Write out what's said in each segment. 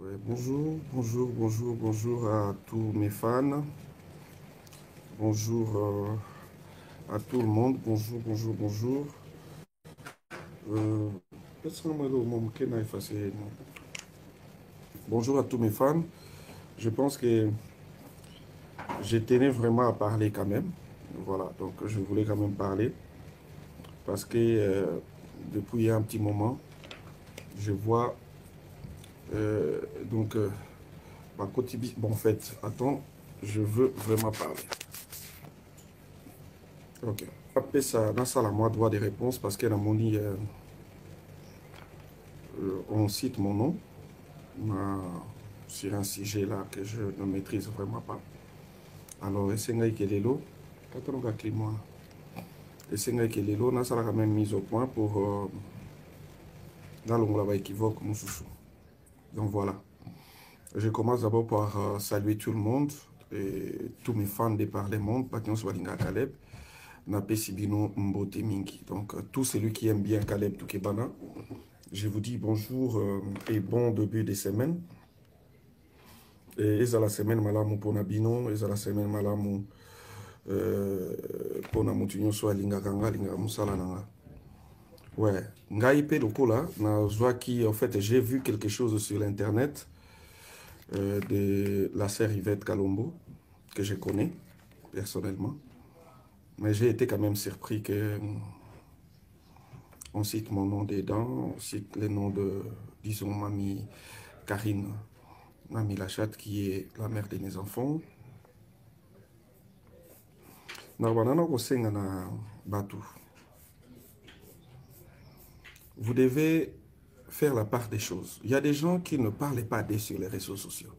Ouais, bonjour, bonjour, bonjour, bonjour à tous mes fans. Bonjour à tout le monde. Bonjour, bonjour, bonjour. Euh, bonjour à tous mes fans. Je pense que je tenais vraiment à parler quand même. Voilà, donc je voulais quand même parler parce que depuis un petit moment, je vois donc ma quotidien. Bon, en fait, attends, je veux vraiment parler. Ok. Après ça, dans ça, la moi droit des réponses parce qu'elle a mon dit, on cite mon nom sur un sujet là que je ne maîtrise vraiment pas. Alors, Essenga Kelelo, Katanoga Klimoa, Essenga Kelelo, n'a ça quand même mise au point pour dans l'ongla équivoque, Moussoussou. Donc voilà. Je commence d'abord par saluer tout le monde et tous mes fans de par le monde, Patience Walinga Caleb, Napé Sibino Mbote Mingi. Donc, tout celui qui aime bien Caleb Toukebana, je vous dis bonjour et bon début de semaine. Et la semaine malamu pona bino, la semaine malamu pona mutu nyonso alingaka nga alingaka musala nanga. Ouais, ngai pe lokola na zwaki en fait j'ai vu quelque chose sur l'internet de la sœur Yvette Kalombo que je connais personnellement. Mais j'ai été quand même surpris que on cite mon nom dedans, on cite le nom de, disons, mamie Karine, mamie Lachat, qui est la mère de mes enfants. Vous devez faire la part des choses. Il y a des gens qui ne parlent pas d'eux sur les réseaux sociaux.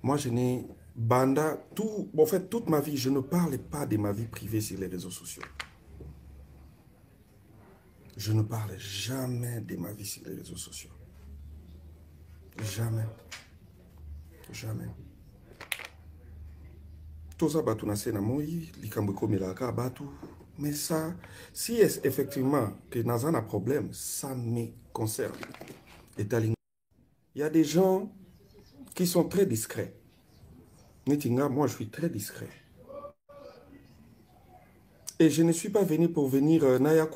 Moi, je n'ai banda tout, en fait, toute ma vie, je ne parle pas de ma vie privée sur les réseaux sociaux. Je ne parle jamais de ma vie sur les réseaux sociaux. Jamais. Jamais. Tout ça, batu na sena moi, likambo komelaka batu. Mais ça, si est effectivement que dans un problème, ça me concerne. Il y a des gens qui sont très discrets. Nitinga, moi, je suis très discret. Et je ne suis pas venu pour venir naya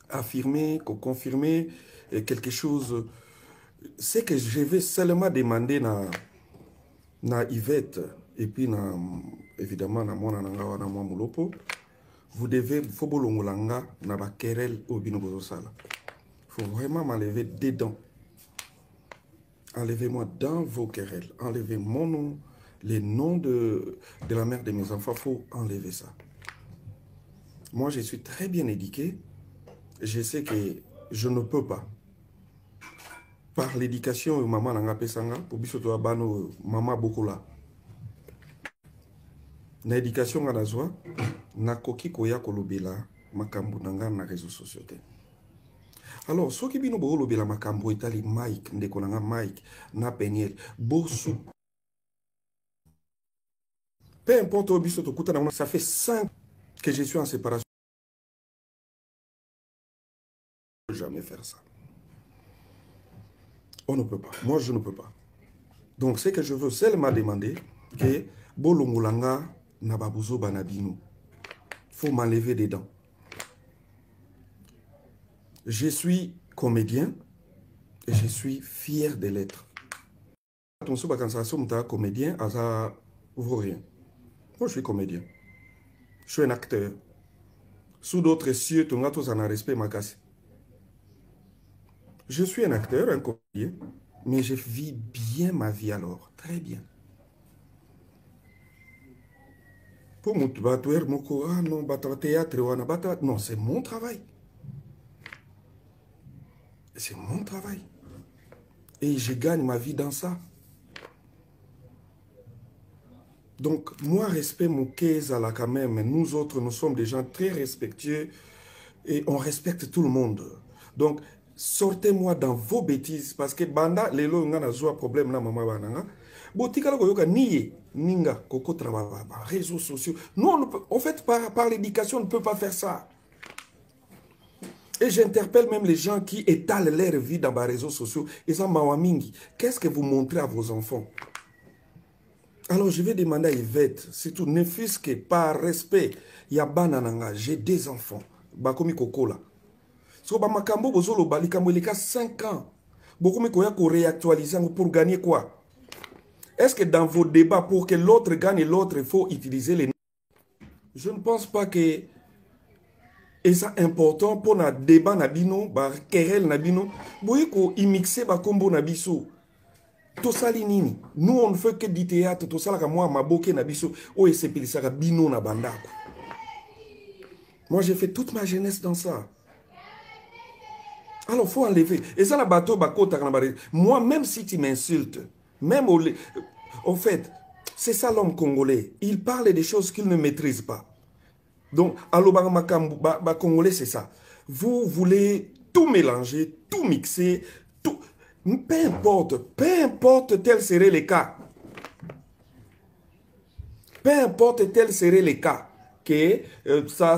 affirmer, confirmer quelque chose. C'est que je vais seulement demander na Yvette et puis évidemment na mwana nanga wana mwa mulopo. Vous devez fobolongolanga na ba querelle au bino bozosala. Il faut vraiment m'enlever des dents. Enlevez-moi dans vos querelles. Enlevez mon nom, les noms de la mère de mes enfants. Il faut enlever ça. Moi, je suis très bien éduqué. Je sais que je ne peux pas. Par l'éducation, maman n'a pas sanga pour bisoto abano maman beaucoup là. Na éducation ngana zwa na koki koya kolobela makambo nanga na réseaux sociaux. Alors, ceux qui bino bo lobela makambo etali Mike ndeko nanga Mike na Peniel bosu. Peu importe au bisoto kuta na ça fait 5 que je suis en séparation. Jamais faire ça. On ne peut pas. Moi, je ne peux pas. Donc, ce que je veux, c'est m'a demandé que Bolongolanga Nababuzo Banabino. Il faut m'enlever des dents. Je suis comédien et je suis fier de l'être. Ton sou bakansation comédien, ça vaut rien. Moi, je suis comédien. Je suis un acteur. Sous d'autres cieux, ton gâteau, ça n'a respect ma casse. Je suis un acteur, un comédien, mais je vis bien ma vie alors. Très bien. Pour mon théâtre, non, c'est mon travail. C'est mon travail. Et je gagne ma vie dans ça. Donc, moi, respect mon là quand même. Nous autres, nous sommes des gens très respectueux et on respecte tout le monde. Donc, sortez-moi dans vos bêtises parce que banda lelo ngana zoa problème na mama bananga. Botika la koyoka niye ninga koko travail réseaux sociaux. Nous, en fait, par l'éducation, on ne peut pas faire ça. Et j'interpelle même les gens qui étalent leur vie dans les réseaux sociaux. Ils ont mawamingi. Qu'est-ce que vous montrez à vos enfants? Alors je vais demander à Yvette, surtout ne fût-ce que par respect, Yabanananga, j'ai des enfants. Bakomi Kokola. So Bamakambo Bozolo Balikambo, il y a 5 ans. Beaucoup de réactualiser pour gagner quoi? Est-ce que dans vos débats, pour que l'autre gagne l'autre, il faut utiliser les noms? Je ne pense pas que c'est important pour un débat nabino, ba querelle nabino. Boye ko imixer ba kombo nabiso. Tosali nini? Nous on ne fait que du théâtre, tout ça là moi maboke nabiso. Oh et c'est pilisaka bino na bandako. Moi j'ai fait toute ma jeunesse dans ça. Alors, il faut enlever. Et ça, la bateau, moi, même si tu m'insultes, même au fait, c'est ça l'homme congolais. Il parle des choses qu'il ne maîtrise pas. Donc, Congolais, c'est ça. Vous voulez tout mélanger, tout mixer, tout. Peu importe tel serait le cas. Peu importe tel serait le cas. Que ça.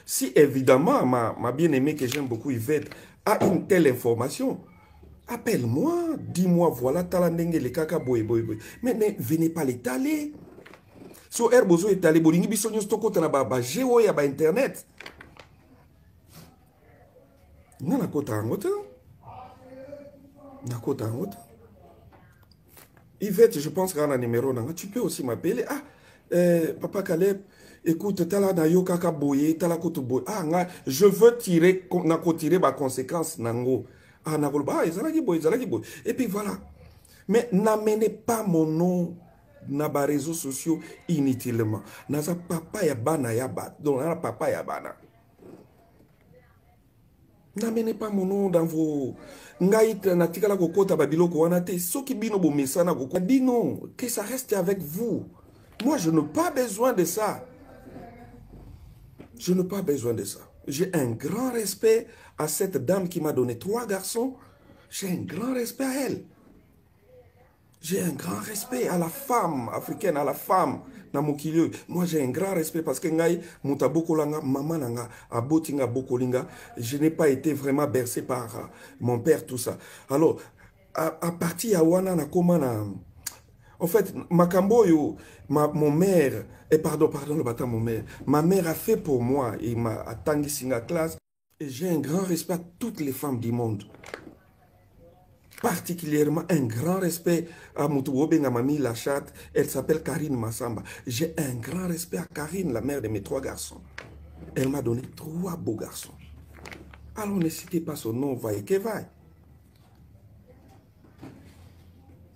Si évidemment, ma bien-aimée que j'aime beaucoup, Yvette, a une telle information, appelle-moi, dis-moi, voilà, talandenge le kaka boy. Mais venez pas l'étaler. So herbozo étalé, bolingi bisonyo stoko tana ba géo ya ba internet. Nana kota angota. Nakota angota. Yvette, je pense qu'on a un numéro. Tu peux aussi m'appeler. Ah, Papa Caleb, écoute, tala na yo kaka boye, tala koto boye. Ah, je veux tirer ma conséquence nango. Ah, na volba, zalaki boye. Et puis voilà. Mais n'amenez pas mon nom dans les réseaux sociaux inutilement. Naza papa ya bana ya bat. Donc, na papa ya bana. N'amenez pas mon nom dans vos... Ngaït natikala kokota babiloko wanate. Soki bino bo mesana kokota. Bino, que ça reste avec vous. Moi, je n'ai pas besoin de ça. Je n'ai pas besoin de ça. J'ai un grand respect à cette dame qui m'a donné 3 garçons. J'ai un grand respect à elle. J'ai un grand respect à la femme africaine, à la femme dans mon milieu. Moi, j'ai un grand respect parce que ngai muta bokolanga, maman nanga, abotinga bokolinga. Je n'ai pas été vraiment bercé par mon père, tout ça. Alors, à partir de wana na komana. En fait, Makamboyo, mon mère, et pardon, le bâtard, mon mère, ma mère a fait pour moi, et m'a attendu singa classe, et j'ai un grand respect à toutes les femmes du monde. Particulièrement un grand respect à Moutouobenga Mami Lachat, elle s'appelle Karine Massamba. J'ai un grand respect à Karine, la mère de mes 3 garçons. Elle m'a donné 3 beaux garçons. Alors ne citez pas son nom, vaille que vaille.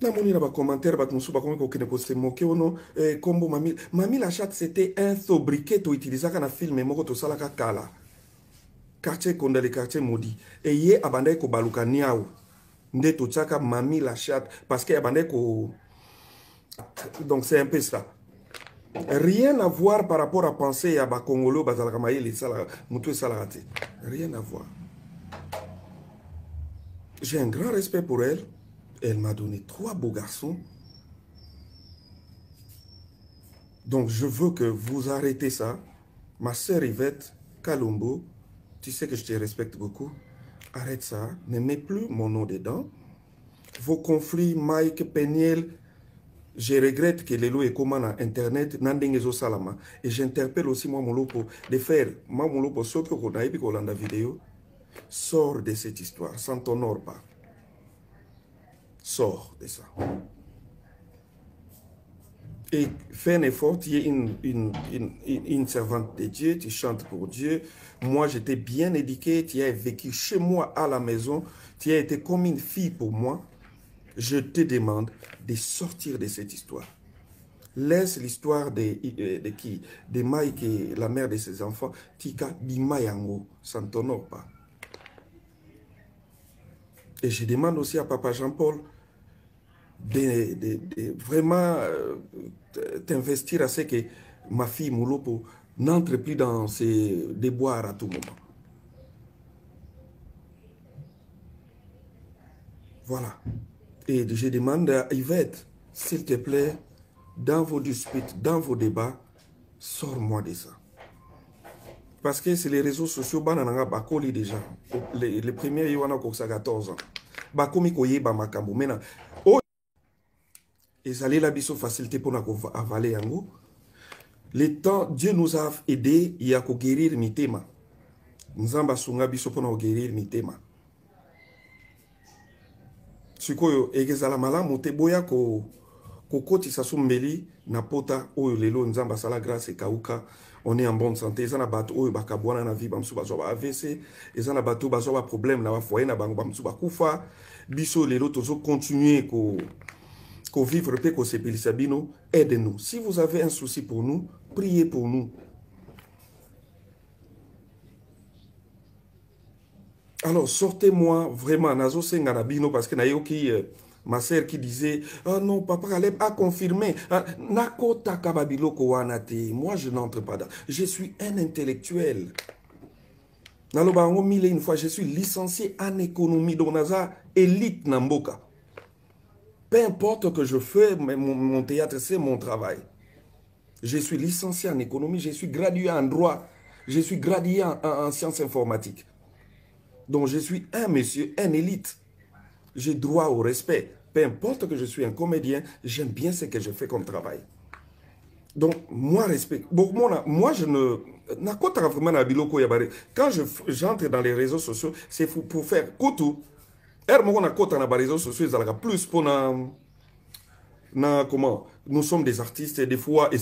Namoni na ba commentaire ba musu ba ko kene ko se moquer ono kombo mami la chatte c'était un sobriquet to utiliser kana film moko to sala kala quartier konda le quartier maudit et yé abandai ko baluka niaou nde to tsaka mami la chatte parce que abandai ko donc c'est un peu ça. Rien à voir par rapport à penser à ba congolo bazala kama yeli sala mutu sala raté, rien à voir. J'ai un grand respect pour elle. Elle m'a donné 3 beaux garçons. Donc, je veux que vous arrêtez ça. Ma sœur Yvette, Kalumbo, tu sais que je te respecte beaucoup. Arrête ça. Ne mets plus mon nom dedans. Vos conflits, Mike, Peniel, je regrette que les lois est comme à Internet, Nandingezo Salama. Et j'interpelle aussi moi, mon lopo, de faire, moi, mon lopo, ce que vous avez vu dans la vidéo, sors de cette histoire, sans t'honore pas. Sors de ça. Et fais un effort, tu es une servante de Dieu, tu chantes pour Dieu. Moi, j'étais bien éduqué, tu as vécu chez moi à la maison, tu as été comme une fille pour moi. Je te demande de sortir de cette histoire. Laisse l'histoire de qui? De Mike, la mère de ses enfants, Tika Bimayango, ça ne t'honore pas. Et je demande aussi à Papa Jean-Paul de vraiment t'investir à ce que ma fille Moulopo n'entre plus dans ces déboires à tout moment. Voilà. Et je demande à Yvette, s'il te plaît, dans vos disputes, dans vos débats, sors-moi de ça. Parce que c'est les réseaux sociaux, banananga bakoli déjà. Les premiers, ils ont 14 ans. Bakomi koye ba makambo. Maintenant, oh, ils allaient la biso facilité pour nous avaler yango. Le temps, Dieu nous a aidé, il y a qu'à guérir mitema. Nzamba sunga biso pour nous guérir mitema. Sikoyo, egezala malamu te boya ko kokotisa sumbeli na pota oyo lelo nzamba sala grâce et kauka. On est en bonne santé. Ils ont bateau oyo bakabwana na vie bamsu bazo AVC. Ils ont bateau bazo ba problème na ba foyer na bango bamsu bakufa. Biso lelo tozo continuer ko vivre pe ko sepelisa bino. Aidez-nous. Si vous avez un souci pour nous, priez pour nous. Alors, sortez-moi vraiment, Nazo Senganabino, parce que Nayoki, ma sœur qui disait, ah non, papa Caleb a confirmé, Nako Takababilo Kowanate, moi je n'entre pas dans. Je suis un intellectuel. Naloba mille une fois, je suis licencié en économie, donc Naza, élite Namboka. Peu importe que je fais, mais mon théâtre, c'est mon travail. Je suis licencié en économie, je suis gradué en droit, je suis gradué en sciences informatiques. Donc je suis un monsieur, un élite. J'ai droit au respect. Peu importe que je suis un comédien, j'aime bien ce que je fais comme travail. Donc moi, respect. Bon, moi, je ne... Quand j'entre dans les réseaux sociaux, c'est pour faire koutou. Les réseaux sociaux, ils plus pour comment nous sommes des artistes et des fois et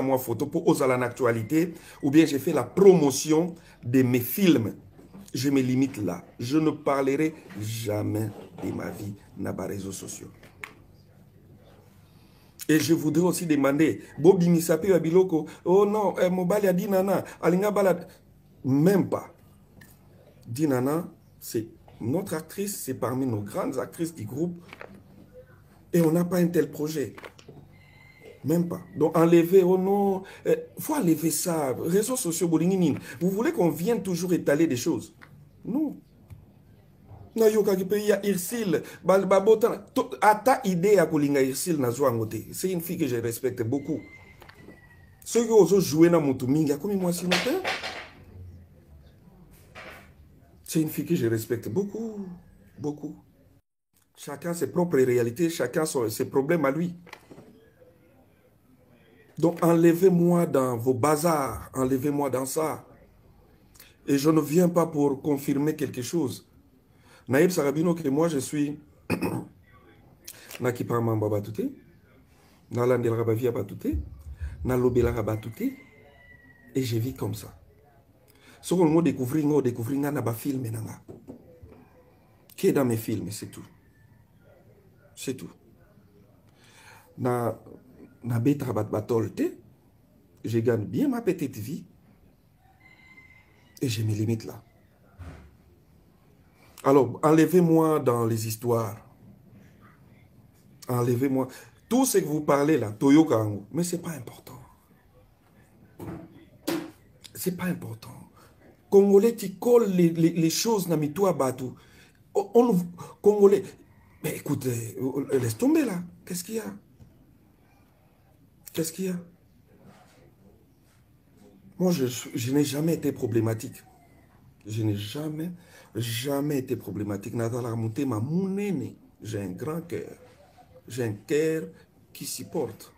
moi photo pour oser l'actualité ou bien j'ai fait la promotion de mes films. Je me limite là. Je ne parlerai jamais de ma vie dans les réseaux sociaux. Et je voudrais aussi demander, Bobi Misape Abiloko, oh non, Mobali a dit nana, Alinga Balad. Même pas. Dinana, c'est notre actrice, c'est parmi nos grandes actrices du groupe. Et on n'a pas un tel projet. Même pas. Donc enlever, oh non, faut enlever ça. Réseaux sociaux, vous voulez qu'on vienne toujours étaler des choses? Non. Na yoka ki pe ya Irsil, balbabota, ata idée à kolinga Irsil na zoangote. C'est une fille que je respecte beaucoup. Ceux qui osent jouer na mutuminga, comme moi si matin. C'est une fille que je respecte beaucoup, beaucoup. Chacun ses propres réalités, chacun ses problèmes à lui. Donc enlevez-moi dans vos bazars, enlevez-moi dans ça. Et je ne viens pas pour confirmer quelque chose. Naïb Sarabino, que moi je suis Nakipa Mamba Batouté, Nalandel Rabavia Batouté, Nalobela Rabatouté, et je vis comme ça. Ce qu'on m'a découvert, un film, qui est dans mes films, c'est tout. C'est tout. Na betrabat batolte, je gagne bien ma petite vie. Et je me limite là. Alors, enlevez-moi dans les histoires. Enlevez-moi. Tout ce que vous parlez là, Toyokango, mais ce n'est pas important. Ce n'est pas important. Congolais, tu colles les choses dans mes toits bateaux. Congolais, mais écoutez, laisse tomber là. Qu'est-ce qu'il y a? Qu'est-ce qu'il y a? Moi, je n'ai jamais été problématique. Je n'ai jamais été problématique. J'ai un grand cœur. J'ai un cœur qui supporte.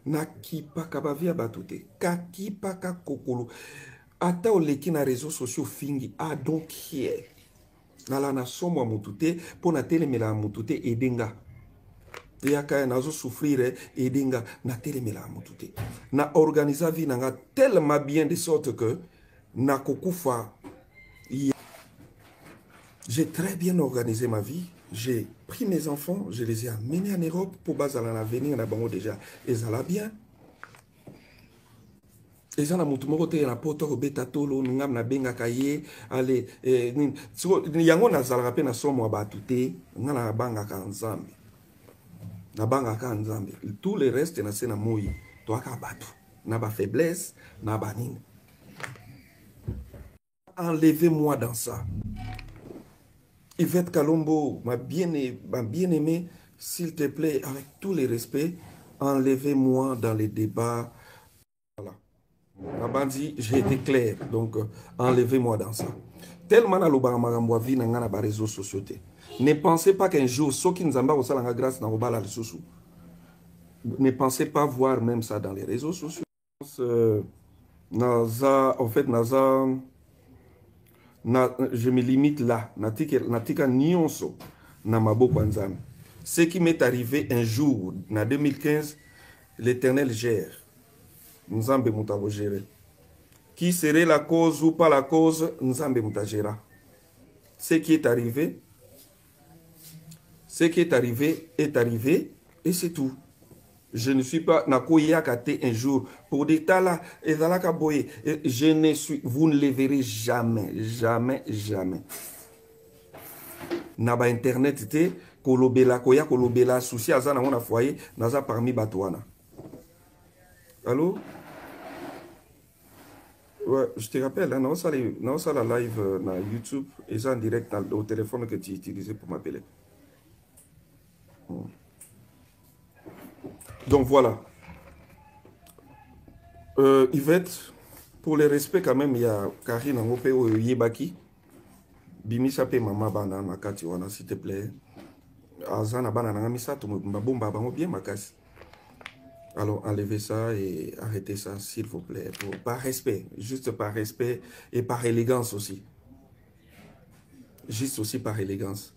Naki pakabavia batute. Kaki paka kokolo. Ata oleki na réseaux sociaux fingi. I don't care. Nala na somo mutute. Pona telemela mutute edenga. Yaka nazo souffrir edenga na telemela mutute. Na organisa vie nanga tellement bien de sorte que na kokufa. J'ai très bien organisé ma vie. J'ai pris mes enfants, je les ai amenés en Europe pour baser à l'avenir, on a déjà. Ils allaient bien. Ils ont mutumoko na poto beta tolo ngam na benga kaye ale yango na zalaka pe na somo batute ngana banga ka nzambe. Na banga ka nzambe. Tout le reste na sena moyi to aka batu na ba faiblesse na ba nini. Enlevez-moi dans ça. Yvette Kalombo, ma bien-aimée, s'il te plaît, avec tous les respects, enlevez-moi dans les débats. Voilà. La bandi, j'ai été clair. Donc, enlevez-moi dans ça. Tellement na loba magambo vie na ngana ba réseaux sociaux. Ne pensez pas qu'un jour, ceux qui nous ont la grâce na robala les sous. Ne pensez pas voir même ça dans les réseaux sociaux. Naza, en fait, Naza, je me limite là. Natika nyonso na maboko nzambe. Ce qui m'est arrivé un jour, en 2015, l'Éternel gère. Nzambe mutavo gérer. Qui serait la cause ou pas la cause, Nzambe mutajera. Ce qui est arrivé est arrivé et c'est tout. Je ne suis pas nakoyakate un jour pour des tala et zalaka boye. Je ne suis, vous ne les verrez jamais, jamais, jamais. Naba internet te kolobela koya kolobela souci azana mona foyer naza parmi batouana. Allô? Ouais, je te rappelle, hein, non, ça la live na YouTube et ça en direct au téléphone que tu utilisais pour m'appeler. Donc voilà. Yvette, pour le respect quand même, il y a Karine Ngope Yebaki. Bimisa pe mama bana makati wana s'il te plaît. Azana bana nangamisa to mbabomba bango bien makasi. Alors enlevez ça et arrêtez ça s'il vous plaît. Par respect, juste par respect et par élégance aussi. Juste aussi par élégance.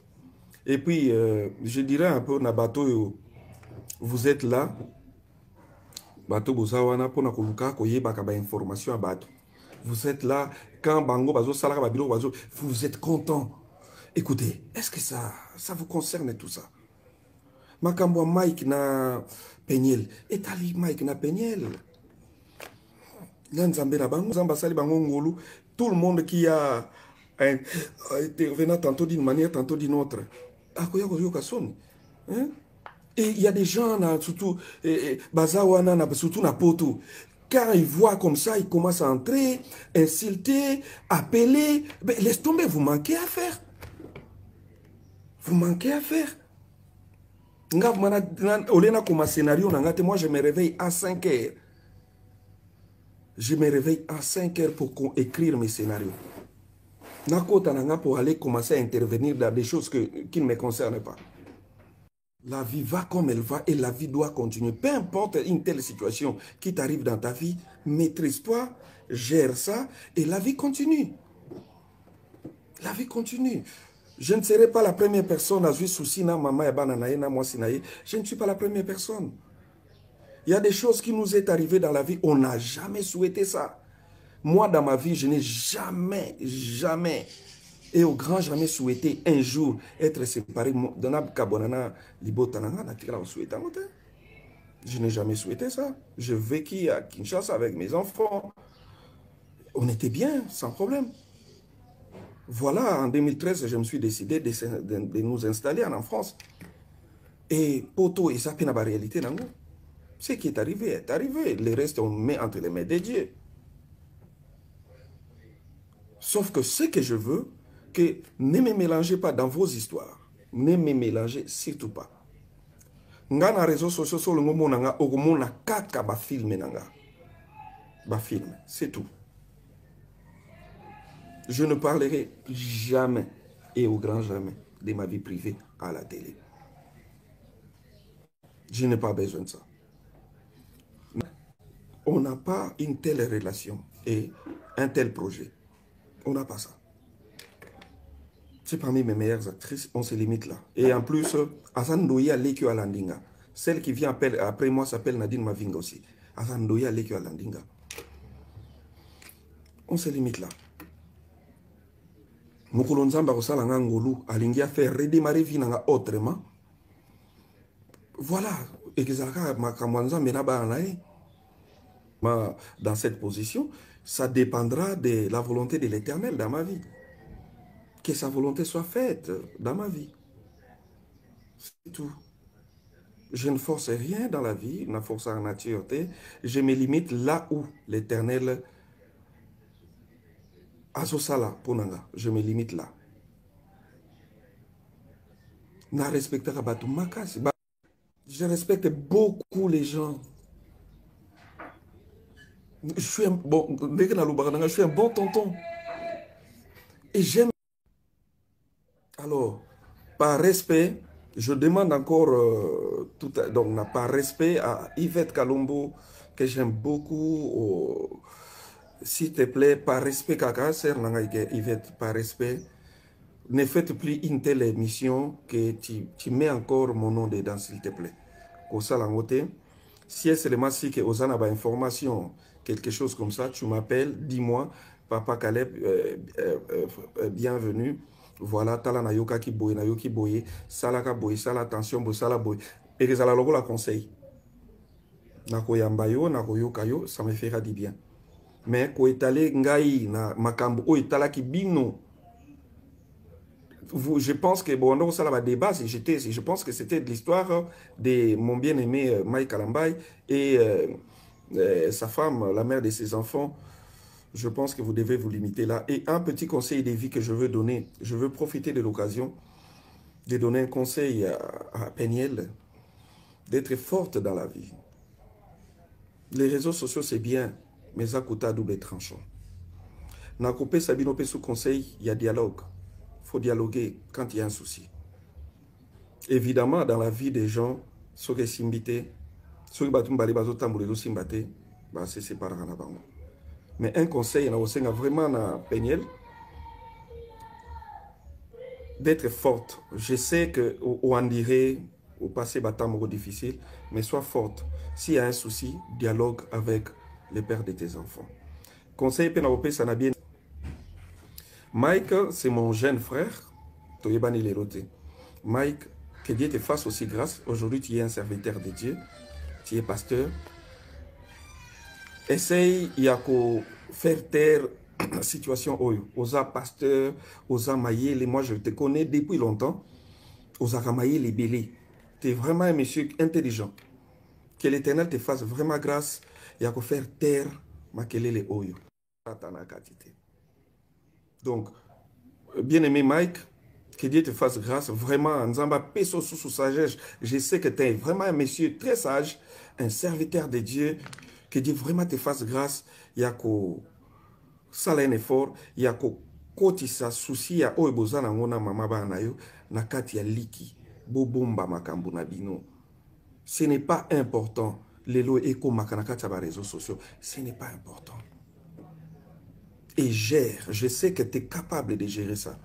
Et puis, je dirais un peu, Nabato, vous êtes là. Bato bozawana pona koluka koyeba ka ba information à bato. Vous êtes là quand bango bazo salaka babilo bazo, vous êtes content. Écoutez, est-ce que ça vous concerne tout ça? Makambo Mike na Peniel, etali Mike na Peniel. Lanzambe na bango zamba sali bango ngolu, tout le monde qui a intervenu tantôt d'une manière, tantôt d'une autre. Akoya koyoka son. Hein? Et il y a des gens, surtout, Bazawana, surtout na Poto, quand ils voient comme ça, ils commencent à entrer, insulter, appeler. Ben, laisse tomber, vous manquez à faire. Vous manquez à faire. Comme scénario, moi je me réveille à 5 heures. Je me réveille à 5 heures pour écrire mes scénarios. Nakota nanga pour aller commencer à intervenir dans des choses qui ne me concernent pas. La vie va comme elle va et la vie doit continuer. Peu importe une telle situation qui t'arrive dans ta vie, maîtrise-toi, gère ça et la vie continue. La vie continue. Je ne serai pas la première personne à jouer souci na maman et bananaye na moi sinaye. Je ne suis pas la première personne. Il y a des choses qui nous est arrivées dans la vie, on n'a jamais souhaité ça. Moi, dans ma vie, je n'ai jamais et au grand jamais souhaité un jour être séparé de Kabonana Libotananga. Je n'ai jamais souhaité ça. Je vécu à Kinshasa avec mes enfants. On était bien, sans problème. Voilà, en 2013, je me suis décidé de nous installer en France. Et Poto et ça, c'est la réalité. Ce qui est arrivé est arrivé. Le reste, on met entre les mains de Dieu. Sauf que ce que je veux, que ne me mélangez pas dans vos histoires. Ne me mélangez surtout pas. Nga na réseaux sociaux sur le moment nanga okomona kaka ba film nanga. Ba film, c'est tout. Je ne parlerai jamais et au grand jamais de ma vie privée à la télé. Je n'ai pas besoin de ça. On n'a pas une telle relation et un tel projet. On n'a pas ça. C'est parmi mes meilleures actrices, on se limite là. Et en plus, Azan Ndoye Lekio Alandinga. Celle qui vient après moi s'appelle Nadine Mavinga aussi. Azan Ndoye Lekio Alandinga. On se limite là. Mukulonzamba Rosala Ngangolu, Alingia fait redémarrer Vinanga autrement. Voilà. Et que Zaka Makamwanza Menaba Anae. Dans cette position, ça dépendra de la volonté de l'Éternel dans ma vie. Que sa volonté soit faite dans ma vie. C'est tout. Je ne force rien dans la vie, je ne force en nature. Je me limite là où l'Éternel Azosala Ponanga. Je me limite là. Je respecte beaucoup les gens. Je suis un bon, je suis un bon tonton. Et j'aime. Alors, par respect, je demande encore, donc, par respect à Yvette Kalombo, que j'aime beaucoup. S'il te plaît, par respect, Kaka, sœur Yvette, par respect, ne faites plus une telle émission que tu mets encore mon nom dedans, s'il te plaît. Au Salangote, si c'est seulement si que aux information, quelque chose comme ça, tu m'appelles, dis-moi, Papa Caleb, bienvenue. Voilà, tala na yoka ki boye, na yoki boye, salaka boye, sala attention, bo sala boye. Et que ça la logo la conseil. Na koyamba yo, na koyoka yo, ça me fera du bien. Mais ko etale ngai na makambo o etala ki bino. Je pense que bon, non, ça là va débat. Je pense que c'était de l'histoire de mon bien-aimé Mike Kalambay et sa femme, la mère de ses enfants. Je pense que vous devez vous limiter là. Et un petit conseil de vie que je veux donner, je veux profiter de l'occasion de donner un conseil à Peniel, d'être forte dans la vie. Les réseaux sociaux, c'est bien, mais ça coûte à double tranchant. N'a coupé Sabino sous conseil, il y a dialogue. Il faut dialoguer quand il y a un souci. Évidemment, dans la vie des gens, ceux qui sont invités, ceux qui sont invités, c'est séparé. Mais un conseil, on a vraiment à Peniel d'être forte. Je sais qu'on en dirait au passé bâtiment difficile, mais sois forte. S'il y a un souci, dialogue avec les pères de tes enfants. Conseil Pénapopé, ça n'a bien. Mike, c'est mon jeune frère. Toyebani Lerote. Mike, que Dieu te fasse aussi grâce. Aujourd'hui, tu es un serviteur de Dieu. Tu es pasteur. Essaye, il y a qu'à faire taire la situation. Osa pasteur, osa maïe. Moi, je te connais depuis longtemps. Osa maïe les bélés. Tu es vraiment un monsieur intelligent. Que l'Éternel te fasse vraiment grâce. Il y a qu'à faire taire makelele oyo. Donc, bien-aimé Mike, que Dieu te fasse grâce. Vraiment, Nzamba Peso sous sagesse. Je sais que tu es vraiment un monsieur très sage, un serviteur de Dieu. Que Dieu vraiment te fasse grâce. Il y a qu'au sala un effort. Il y a qu'au kotisa souci ya oeboza na ngona mama ba na yo na kati ya liki. Bobomba makambu na bino. Ce n'est pas important. Lelo eko makanakati ya ba réseaux sociaux. Ce n'est pas important. Et gère. Je sais que tu es capable de gérer ça.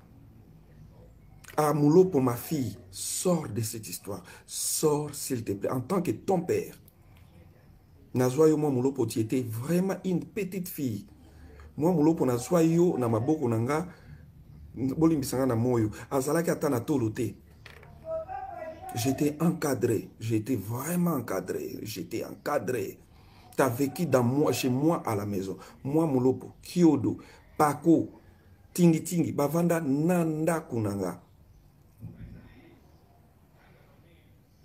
Amoulou pour ma fille, sors de cette histoire. Sors, s'il te plaît, en tant que ton père. Nazoyo moi Moulo pour tu étais vraiment une petite fille. Moi Moulo pour Nazoyo na maboko nanga bolimbisanga na moyo. Azalaki atana tolote. J'étais encadré. J'étais vraiment encadré. J'étais encadré. Tu as vécu dans moi, chez moi à la maison. Moi Moulopo, Kyodo, Pako, Tingi Tingi, Bavanda Nanda Kunanga.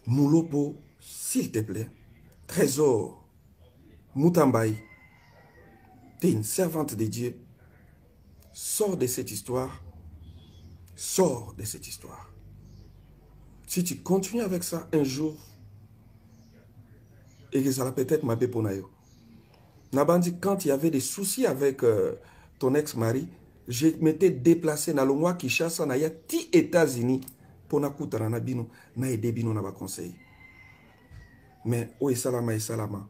Moulopo, s'il te plaît, Trésor, Moutambaï, tu es une servante de Dieu. Sors de cette histoire. Sors de cette histoire. Si tu continues avec ça un jour, et que ça va peut-être m'appeler pour Nayo. Nabandi, quand il y avait des soucis avec ton ex-mari, je m'étais déplacé dans le mois qui chasse en États-Unis pour n'akuta na bino na aider bino na ba conseil. Mais oh salama et salama.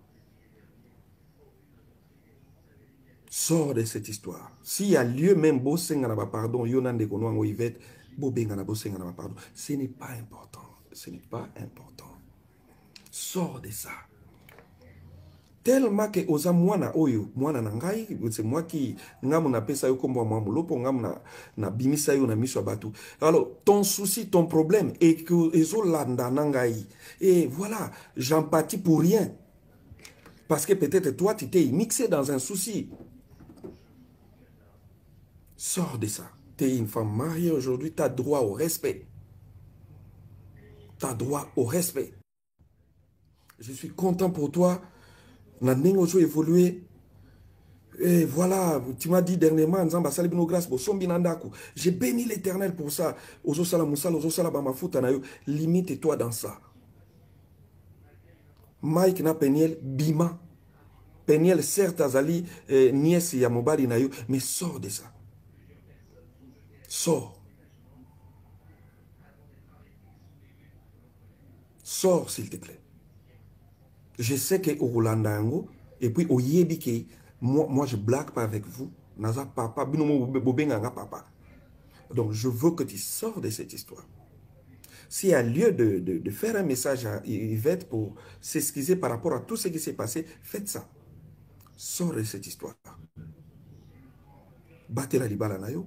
Sors de cette histoire. S'il y a lieu même bosenga na ba pardon, yonande kono ngo Yvette, bobenga na bosenga na ba pardon. Ce n'est pas important. Ce n'est pas important. Sors de ça. Tellement que oza mwana oyo, mwana na ngai, c'est moi qui ngamu na pesa yo kombo mwa mulopo ngamu na bimisa yo na miso batu. Alors ton souci, ton problème est que ezo landa na ngai. Et voilà, j'empathie pour rien. Parce que peut-être toi tu t'es mixé dans un souci. Sors de ça. Tu es une femme mariée aujourd'hui, tu as droit au respect. Tu as droit au respect. Je suis content pour toi. Nanengo évolué. Et voilà, tu m'as dit dernièrement, j'ai béni l'Éternel pour ça. Limite-toi dans ça. Mike Napeniel, Bima. Peniel, certes, Azali, nièce Yamobali Nayo, mais sors de ça. Sors. Sors, s'il te plaît. Je sais que au Rolanda, et puis au Yébike, moi je blague pas avec vous. Naza papa, papa. Donc je veux que tu sors de cette histoire. S'il y a lieu de faire un message à Yvette pour s'excuser par rapport à tout ce qui s'est passé, faites ça. Sors de cette histoire. Battez la libala nayo.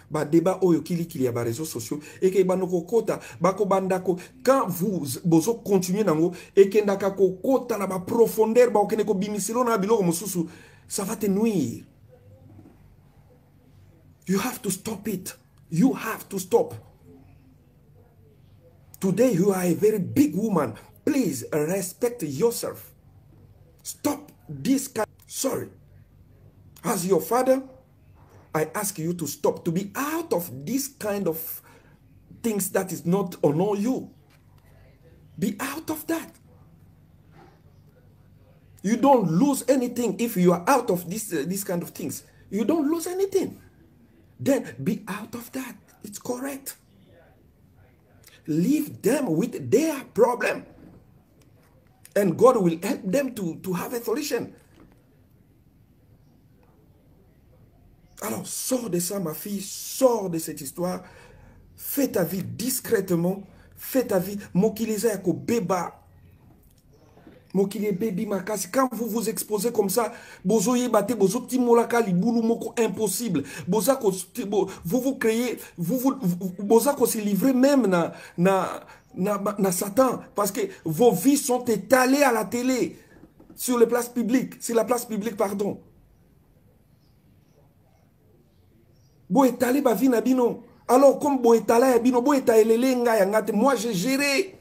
Ba débat oyo kili y a ba réseaux sociaux et que banoko kota bako bandako quand vous bozo continuer nango et que ndaka ko kota la ba profondeur ba okene ko bimisilo na biloko mususu, ça va te nuire. You have to stop it. You have to stop. Today you are a very big woman. Please respect yourself. Stop this kind. Sorry. As your father, I ask you to stop, to be out of this kind of things that is not honor you. Be out of that. You don't lose anything if you are out of this kind of things. You don't lose anything. Then be out of that. It's correct. Leave them with their problem. And God will help them to have a solution. Alors, sors de ça, ma fille, sors de cette histoire. Fais ta vie discrètement. Fais ta vie. Mokileza yako beba. Mokile baby makasi. Quand vous vous exposez comme ça, bozo yebate, bozo timolaka libulu moko impossible. Vous vous créez, bozo se livrer même na Satan. Parce que vos vies sont étalées à la télé. Sur les places publiques. Sur la place publique, pardon. Bo étalé ba vie na bino. Alors comme bo étalé ya bino, bo étalé nga ya ngate. Moi j'ai géré.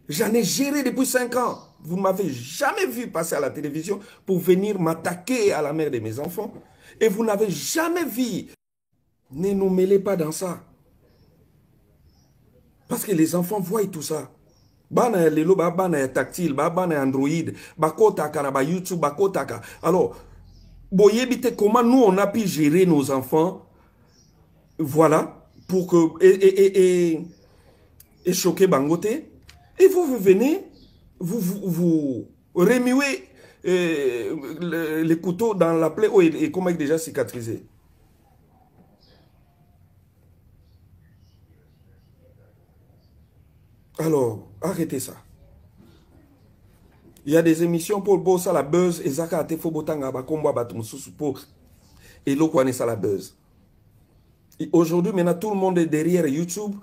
J'en ai géré depuis 5 ans. Vous ne m'avez jamais vu passer à la télévision pour venir m'attaquer à la mère de mes enfants. Et vous n'avez jamais vu. Ne nous mêlez pas dans ça. Parce que les enfants voient tout ça. Bana lelo ba bana tactile, ba bana Android, ba kotaka na ba YouTube, ba kotaka. Alors, boyebite comment nous on a pu gérer nos enfants. Voilà, pour que et choquer Bangote. Et vous venez, vous remuez les couteaux dans la plaie et comment il est déjà cicatrisé. Alors, arrêtez ça. Il y a des émissions pour Bossa la buzz et Zaka ate Fobotanga Bakomba Batumususu pour et l'Okwane ça la buzz. Aujourd'hui, maintenant, tout le monde est derrière YouTube.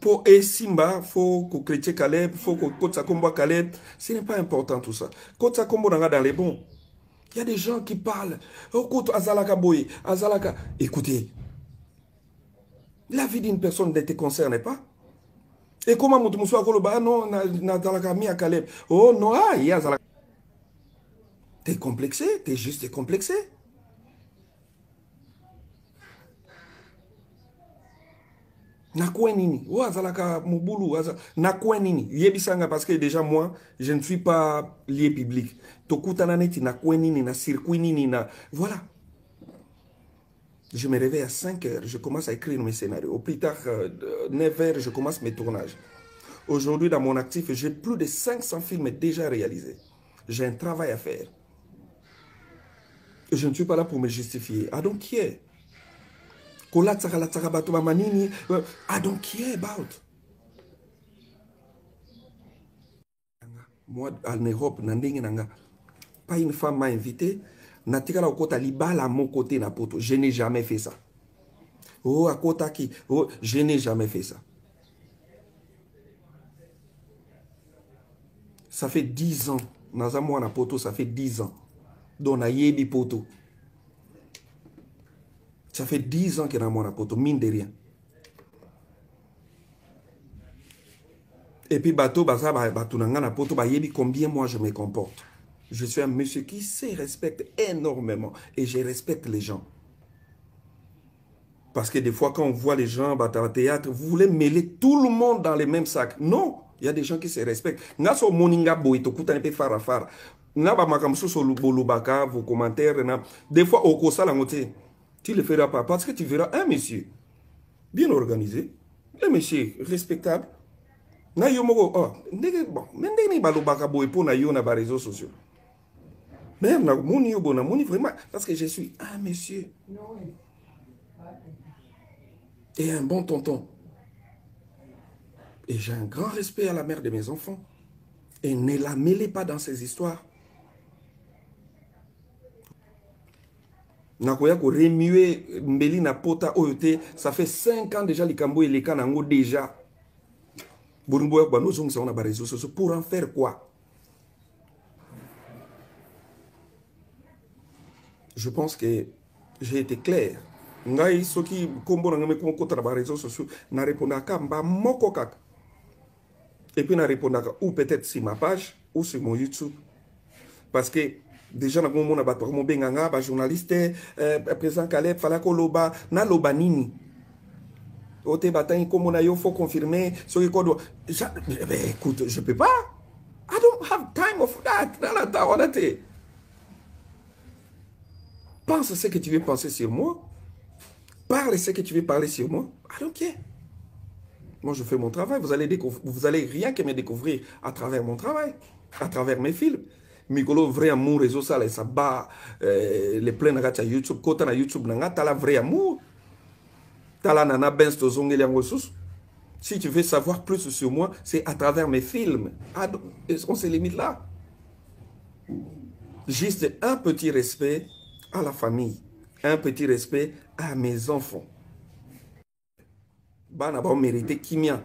Pour Simba, il faut que Chrétien Caleb, il faut que Kotsa Kombo Caleb. Ce n'est pas important tout ça. Kotsa Kombo n'a dans les bons. Il y a des gens qui parlent. Oh, Koto Azalaka Boye, Azalaka. Écoutez, la vie d'une personne ne te concerne pas. Et comment mon Moussou Akoloba, non, Nazalaka mi à Caleb. Oh non, ah, il y a Azalaka. T'es complexé, t'es juste complexé. Nakwenini, ou azalaka mubulu, nakwenini, yebisanga parce que déjà moi, je ne suis pas lié public. Tokutananeti nakwenini, na circuinini, na voilà. Je me réveille à 5 heures, je commence à écrire mes scénarios. Au plus tard, 9 heures, je commence mes tournages. Aujourd'hui, dans mon actif, j'ai plus de 500 films déjà réalisés. J'ai un travail à faire. Je ne suis pas là pour me justifier. I don't care. I don't care about. Moi, en Europe, pas une femme m'a invité. Je n'ai jamais fait ça. Oh, à Kotaki. Oh, je n'ai jamais fait ça. Ça fait 10 ans. Nazamouana poto, ça fait 10 ans. Donc, na yebi poto. Ça fait 10 ans que dans mon poto, mine de rien. Et puis, bateau, combien moi je me comporte. Je suis un monsieur qui se respecte énormément. Et je respecte les gens. Parce que des fois, quand on voit les gens au théâtre, vous voulez mêler tout le monde dans les mêmes sacs. Non, il y a des gens qui se respectent. Naso moninga boy, to kuta un peu farafara. Na ba makamso so bolubaka, vos commentaires, des fois, au kosa la moitié, tu le feras pas parce que tu verras un monsieur bien organisé, un monsieur respectable. Na yo moko, oh, bon, mais ndenge balubaka boy pour na yo na ba réseaux sociaux. Mais na moni yo bona, moni vraiment, parce que je suis un monsieur. Et un bon tonton. Et j'ai un grand respect à la mère de mes enfants. Et ne la mêlez pas dans ces histoires. Nakoya ko remuer mbeli na pota oyote, ça fait 5 ans déjà likambo et les kanango déjà. Burumbo ya bano zong sa on a ba réseaux sociaux pour en faire quoi? Je pense que j'ai été clair. Ngai soki kombo na ngame ko tra ba réseaux sociaux na répondaka mba moko kaka. Et puis na répondaka ou peut-être sur ma page ou sur mon YouTube. Parce que déjà na mon abato mo benganga ba journaliste président Caleb fala ko loba na loba nini. Ote batay comme na yo faut confirmer ce que kodo. Écoute, je peux pas. I don't have time of that. Pense ce que tu veux penser sur moi. Parle ce que tu veux parler sur moi. I don't care. Moi, je fais mon travail. Vous allez rien que me découvrir à travers mon travail, à travers mes films. Mikolo, vrai amour, réseau, ça bat les pleins de YouTube. Quand tu YouTube, tu as vrai amour. Tu as nana ben si tu veux savoir plus sur moi, c'est à travers mes films. On se limite là. Juste un petit respect à la famille. Un petit respect à mes enfants. Bana ba mérité kimia.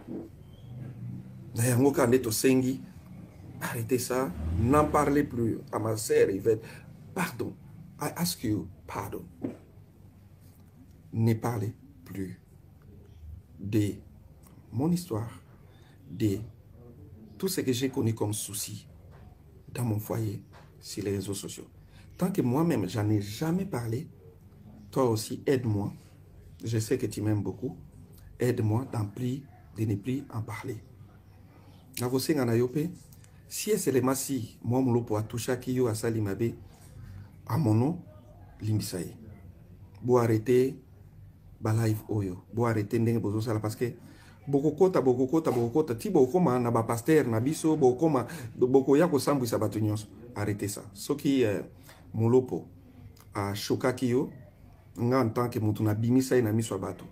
D'ailleurs, quand on est au Sengi, arrêtez ça, n'en parlez plus à ma sœur Yvette. Pardon, I ask you pardon. Ne parlez plus de mon histoire, de tout ce que j'ai connu comme souci dans mon foyer sur les réseaux sociaux. Tant que moi-même, j'en ai jamais parlé, toi aussi, aide-moi. Je sais que tu m'aimes beaucoup. Aide-moi de ne plus en parler. Si c'est le massi, moi, je peux toucher qui yo a sali mabe à mon nom, limbisaye. Bo arrêter ba live oyo. Bo arrêter ndenge bozo sala parce que bokokota ti bokoma na ba pasteur na biso bokoma bokoya ko sambwisa bato nyonso. Arrêtez ça. Soki molopo a shokaki yo nga en tant que mutu na bimisa na miso bato.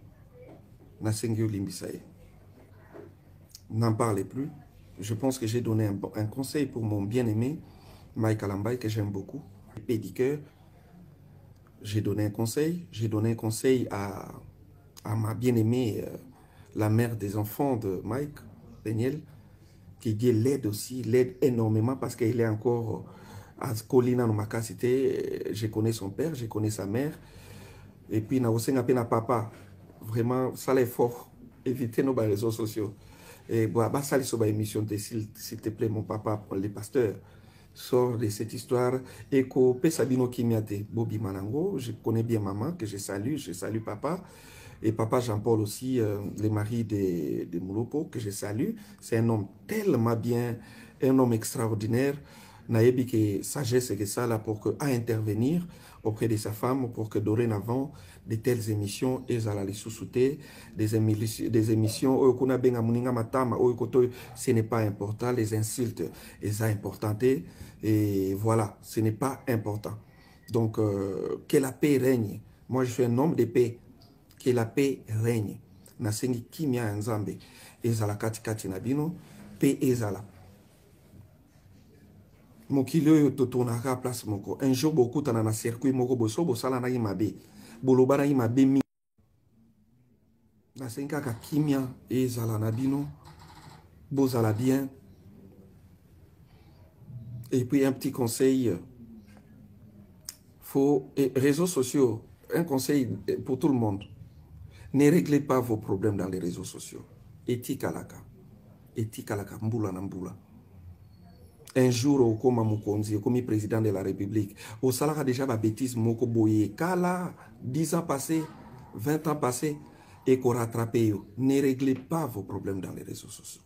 Na sengyo limbisaye. N'en parlez plus. Je pense que j'ai donné un conseil pour mon bien-aimé, Mike Alambay, que j'aime beaucoup. Pédicure. J'ai donné un conseil. J'ai donné un conseil à ma bien-aimée, la mère des enfants de Mike, Daniel, qui dit l'aide aussi, l'aide énormément parce qu'elle est encore à Colina Nomakasité. Je connais son père, je connais sa mère. Et puis, na papa. Vraiment, ça l'est fort. Évitez nos réseaux sociaux. Et ça les émission s'il te plaît mon papa les pasteurs sort de cette histoire et que Pesabino Kimiate Bobby Manango, je connais bien maman que je salue papa et papa Jean-Paul aussi, le mari de Moulopo que je salue. C'est un homme tellement bien, un homme extraordinaire. Naebi que sagesse que ça là pour que à intervenir auprès de sa femme pour que dorénavant de telles émissions et à la sous-souté des émissions ce n'est pas important, les insultes sont importantes et voilà, ce n'est pas important. Donc que la paix règne. Moi je suis un homme de paix. Que la paix règne. Nasengi kimia nzambe ezala katikati na bino paix ezala. Mokilio totonaka place moko. Un jour beaucoup tana na circuit moko boso bosala na imabe. Boloba na imabe mi. Nasenga ka kimia ezala na bino. Bozala bien. Et puis un petit conseil. Réseaux sociaux, un conseil pour tout le monde. Ne réglez pas vos problèmes dans les réseaux sociaux. Éthique alaka. Éthique alaka. Mbula na mbula. Un jour, au Koma Mukonzi, comme président de la République, au Salara déjà ma bêtise, Moko Boye, Kala, 10 ans passés, 20 ans passés, et qu'on rattrape, ne réglez pas vos problèmes dans les réseaux sociaux.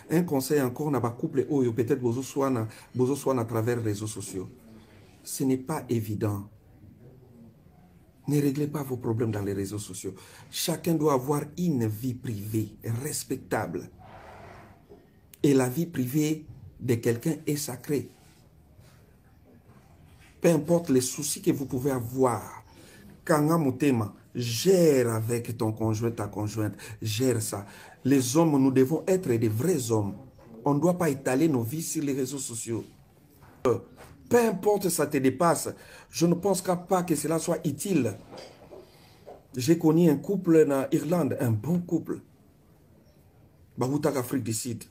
Un conseil encore, n'a pas couple oyo, peut-être besoin soit à travers les réseaux sociaux. Ce n'est pas évident. Ne réglez pas vos problèmes dans les réseaux sociaux. Chacun doit avoir une vie privée respectable. Et la vie privée de quelqu'un est sacrée. Peu importe les soucis que vous pouvez avoir, Kanga Mutema, gère avec ton conjoint, ta conjointe, gère ça. Les hommes, nous devons être des vrais hommes. On ne doit pas étaler nos vies sur les réseaux sociaux. Peu importe ça te dépasse, je ne pense pas que cela soit utile. J'ai connu un couple en Irlande, un bon couple. Bahoutak Afrique du Sud.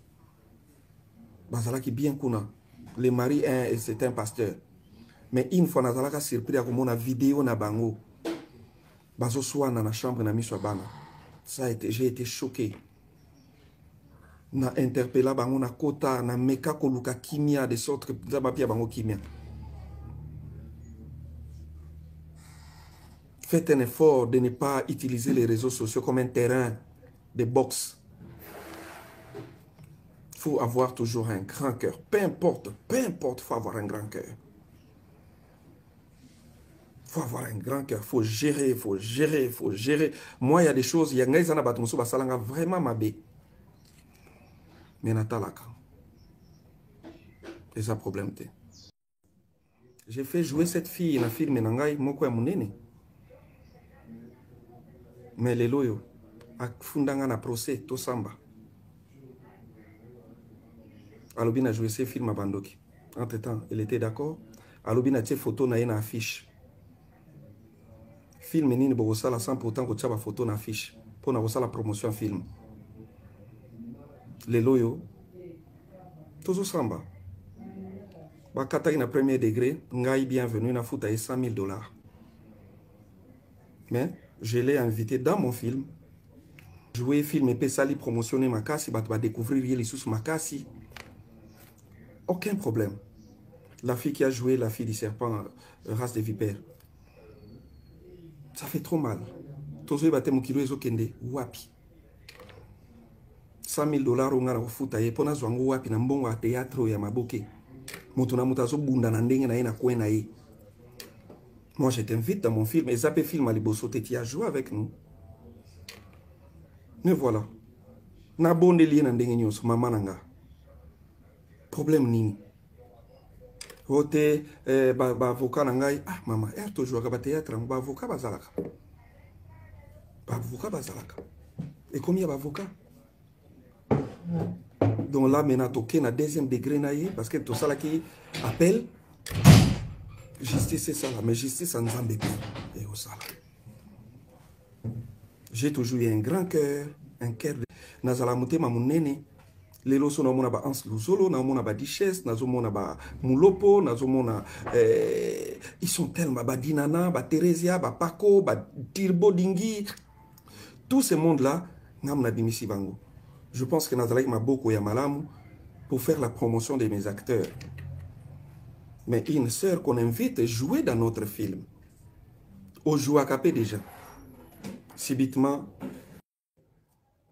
Bazalaki bien kuna. Le mari, c'est un pasteur. Mais une fois, Nazalaka surpris à une vidéo na bango. Bazo soit dans la chambre na miswa bana. J'ai été choqué. Na interpella bango na kota na meka koluka kimia de sorte que zabapia bango kimia. Faites un effort de ne pas utiliser les réseaux sociaux comme un terrain de boxe. Il faut avoir toujours un grand cœur. Peu importe, il faut avoir un grand cœur. Il faut avoir un grand cœur. Il faut gérer, il faut gérer, il faut gérer. Moi, il y a des choses, il y a des choses vraiment mabé. Mais natalaka. Et ça problème. J'ai fait jouer cette fille dans le film Nangai Moko Munene. Mais les loyaux, à Fundanga na procès, to samba. Alobina a joué ce film à Bandoki. Entre-temps, elle était d'accord. Alobina a fait photo na une affiche. Film nini bogosala sans pourtant que tu as photo na affiche. Pour na la promotion film. Les loyaux, tout samba. Bakata na premier degré, ngai bienvenue na fouta $100,000. Mais je l'ai invité dans mon film. Jouer film et pesali promotionner Makasi, va découvrir les sous Makasi. Aucun problème. La fille qui a joué la fille du serpent, race de vipère. Ça fait trop mal. Tozo bate mukilo ezo kende wapi. $100,000 onga na futa ye pona zwango wapi na mbongo ya théâtre ya maboke. Mutu na mutazo bunda na ndenge na ye na kwena ye. Moi, je t'invite dans mon film. Et Zappé Film à Liboso, tu as joué avec nous. Mais voilà. Na bonde lien en dengue nyos, maman nanga. Problème nini. Vote, avocat nangai. Ah, maman, elle te joue à théâtre, ba avocat bazalaka. Ba avocat bazalaka. Et combien y a avocat? Donc là, maintenant, toqué na deuxième degré naïe, parce que tout ça là qui appelle. Justice, c'est ça là, mais justice en Zambie. Et au sala. J'ai toujours eu un grand cœur, un cœur de. Nazala mutema munene. Les loso na mona ba ans luzolo, na mona ba dichesse, na mona ba mulopo, na mona. Ils sont tellement ba dinana, ba Teresia, ba Paco, ba Tirbo Dingi. Tout ce monde là, namna bimisi bango. Je pense que Nazala m'a beaucoup yamalamu pour faire la promotion de mes acteurs. Mais une sœur qu'on invite à jouer dans notre film. Au Jouakapé déjà. Subitement,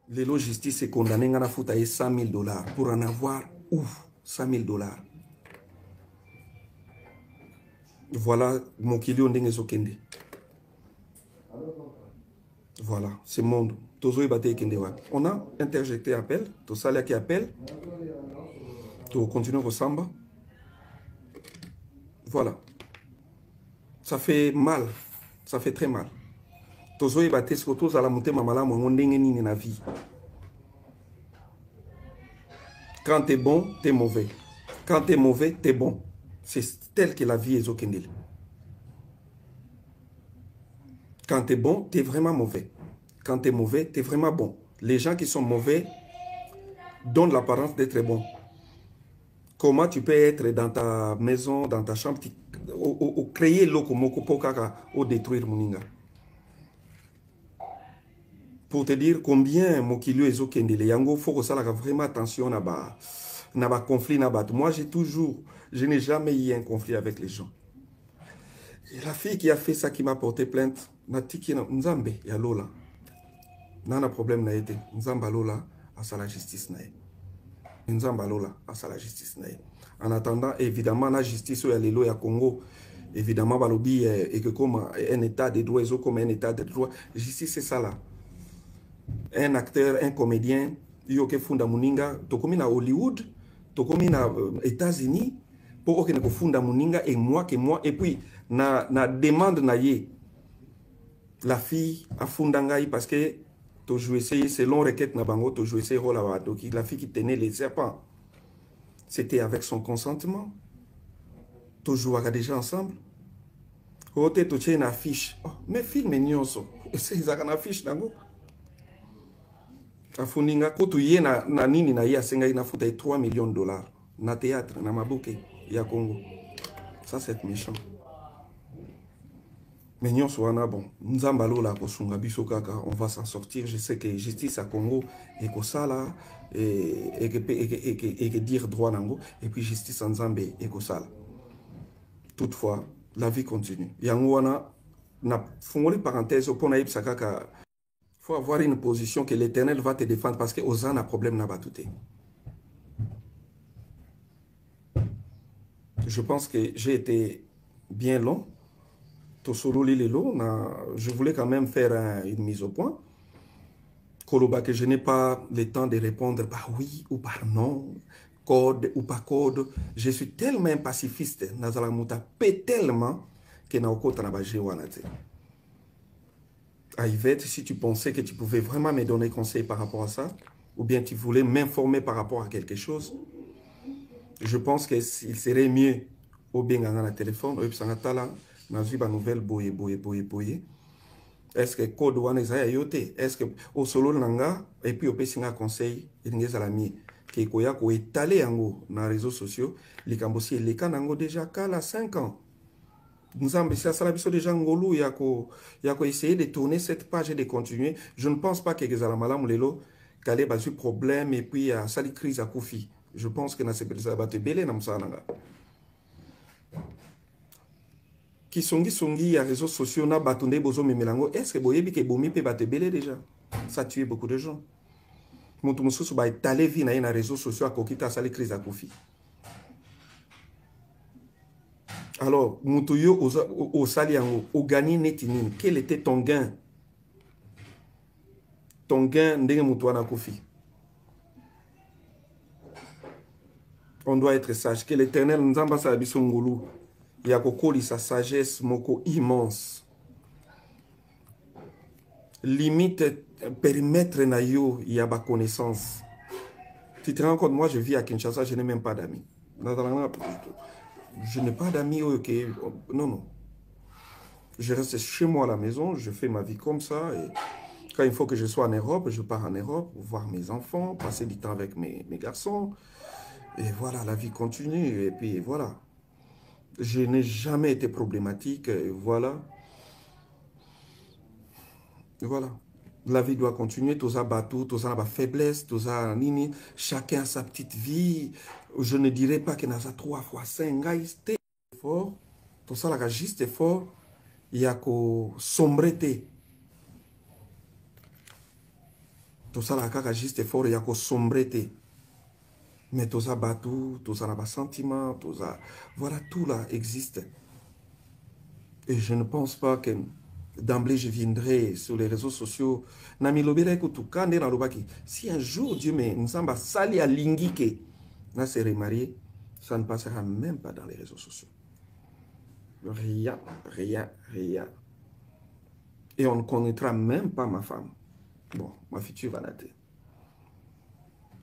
le justice est condamné à foutre $100,000 pour en avoir ouf, $100,000. Voilà mon kilio ndenge. Voilà, c'est monde. On a interjecté appel, tout ça là qui appelle. Tout continue au samba. Voilà. Ça fait mal. Ça fait très mal. Tozo ebate surtout à la montée mamala mon ndenge na vie. Quand t'es bon, t'es mauvais. Quand t'es mauvais, t'es bon. C'est tel que la vie est okendel. Quand t'es bon, t'es vraiment mauvais. Quand t'es mauvais, t'es vraiment bon. Les gens qui sont mauvais donnent l'apparence d'être bons. Comment tu peux être dans ta maison, dans ta chambre, ou créer l'okomoko pokaka ou détruire moninga. Pour te dire combien mokilio est okendele yango, faut que ça la vraiment attention na ba conflit na bat. Moi je n'ai jamais eu un conflit avec les gens. Et la fille qui a fait ça, qui m'a porté plainte, na tiki na nzambe ya lola. Nana problème na été. Nzamba lola à sa la justice na. Nzambalola à la justice. En attendant, évidemment, la justice, il y a les lois à Congo. Évidemment, Balobi et que comme un état de droit, comme un état de droit. Justice, c'est ça là. Un acteur, un comédien, yoke funda muninga, tokomi na Hollywood, tokomi na États-Unis, pour que ne funda muninga et moi, et puis na demande na ye, la fille a fundangai parce que tu jouais selon requête na bango, tu jouais rôle à la fille qui tenait les serpents. C'était avec son consentement. Tu jouais déjà ensemble. Côté tu tiens une affiche. Oh, mais film nyonso. C'est une affiche nango. Afuninga kotu ye na nini na ye asenga ina futa 3 millions de dollars na théâtre na mabuke ya Congo. Ça c'est méchant. Mais nyonso wana bon, nzambalo la kosunga biso kaka, on va s'en sortir. Je sais que justice à Congo et que ça là et que dire droit nango et puis justice en Zambie et que ça là. Toutefois, la vie continue. Yango wana na fongoli parenthèse pour na yebisa kaka. Il faut avoir une position que l'Éternel va te défendre parce que aux a un problème n'a pas tout. Je pense que j'ai été bien long. Je voulais quand même faire une mise au point. Koloba que je n'ai pas le temps de répondre par oui ou par non, code ou pas code. Je suis tellement pacifiste, Nazalamuta, tellement que Naokota Nabaje Wanate. À Yvette, si tu pensais que tu pouvais vraiment me donner conseil par rapport à ça, ou bien tu voulais m'informer par rapport à quelque chose, je pense qu'il serait mieux au bien dans le téléphone, ou bien dans une nouvelle boye. Est-ce que code one est yote? Est-ce que au solo nanga et puis au pessinga conseil il n'y a la mi qui koya ko étaler yango dans les réseaux sociaux les cambosi les kanango déjà qu'à 5 ans. Nous avons déjà ngolu yako essayer de tourner cette page et de continuer. Je ne pense pas que Gezala Malam Lelo qu'elle ait problème et puis à sali crise à Kofi. Je pense que na se peut battre belé na musananga. Qui sont les réseaux sociaux na batunde bozo memelango. Est-ce que boyebi ke bomi pe battre belé déjà? Ça tue beaucoup de gens. Mutu mususu ba étaler vie na réseaux sociaux à kokita sali crise à Kofi. Alors, Moutoyo au Saliango, au gagné netinin, quel était ton gain? Ton gain, ndenge Moutouana Kofi. On doit être sage. Que l'Éternel nous embrasse à Bissongolu. Yakokoli, sa sagesse, moko immense. Limite, périmètre nayo, il y a ma connaissance. Tu te rends compte, moi je vis à Kinshasa, je n'ai même pas d'amis. Je n'ai pas d'amis. Okay. Non. Je reste chez moi à la maison, je fais ma vie comme ça. Et quand il faut que je sois en Europe, je pars en Europe pour voir mes enfants, passer du temps avec mes garçons. Et voilà, la vie continue. Et puis voilà. Je n'ai jamais été problématique. Et voilà. La vie doit continuer. Tous a battu, tous a faiblesse, tous a nini. Chacun a sa petite vie. Je ne dirais pas qu'il y en a 3 fois 5 gars. C'était fort. Tout ça, là, juste fort. Il y a que sombreté. Tout ça, là, juste fort. Il y a que sombreté. Mais tout ça, battu, tout ça, là, sentiment, tout ça. Voilà, tout là existe. Et je ne pense pas que d'emblée je viendrai sur les réseaux sociaux. Si un jour Dieu me sali à lingike, na serai marié, ça ne passera même pas dans les réseaux sociaux. Rien. Et on ne connaîtra même pas ma femme. Bon, ma future va naître.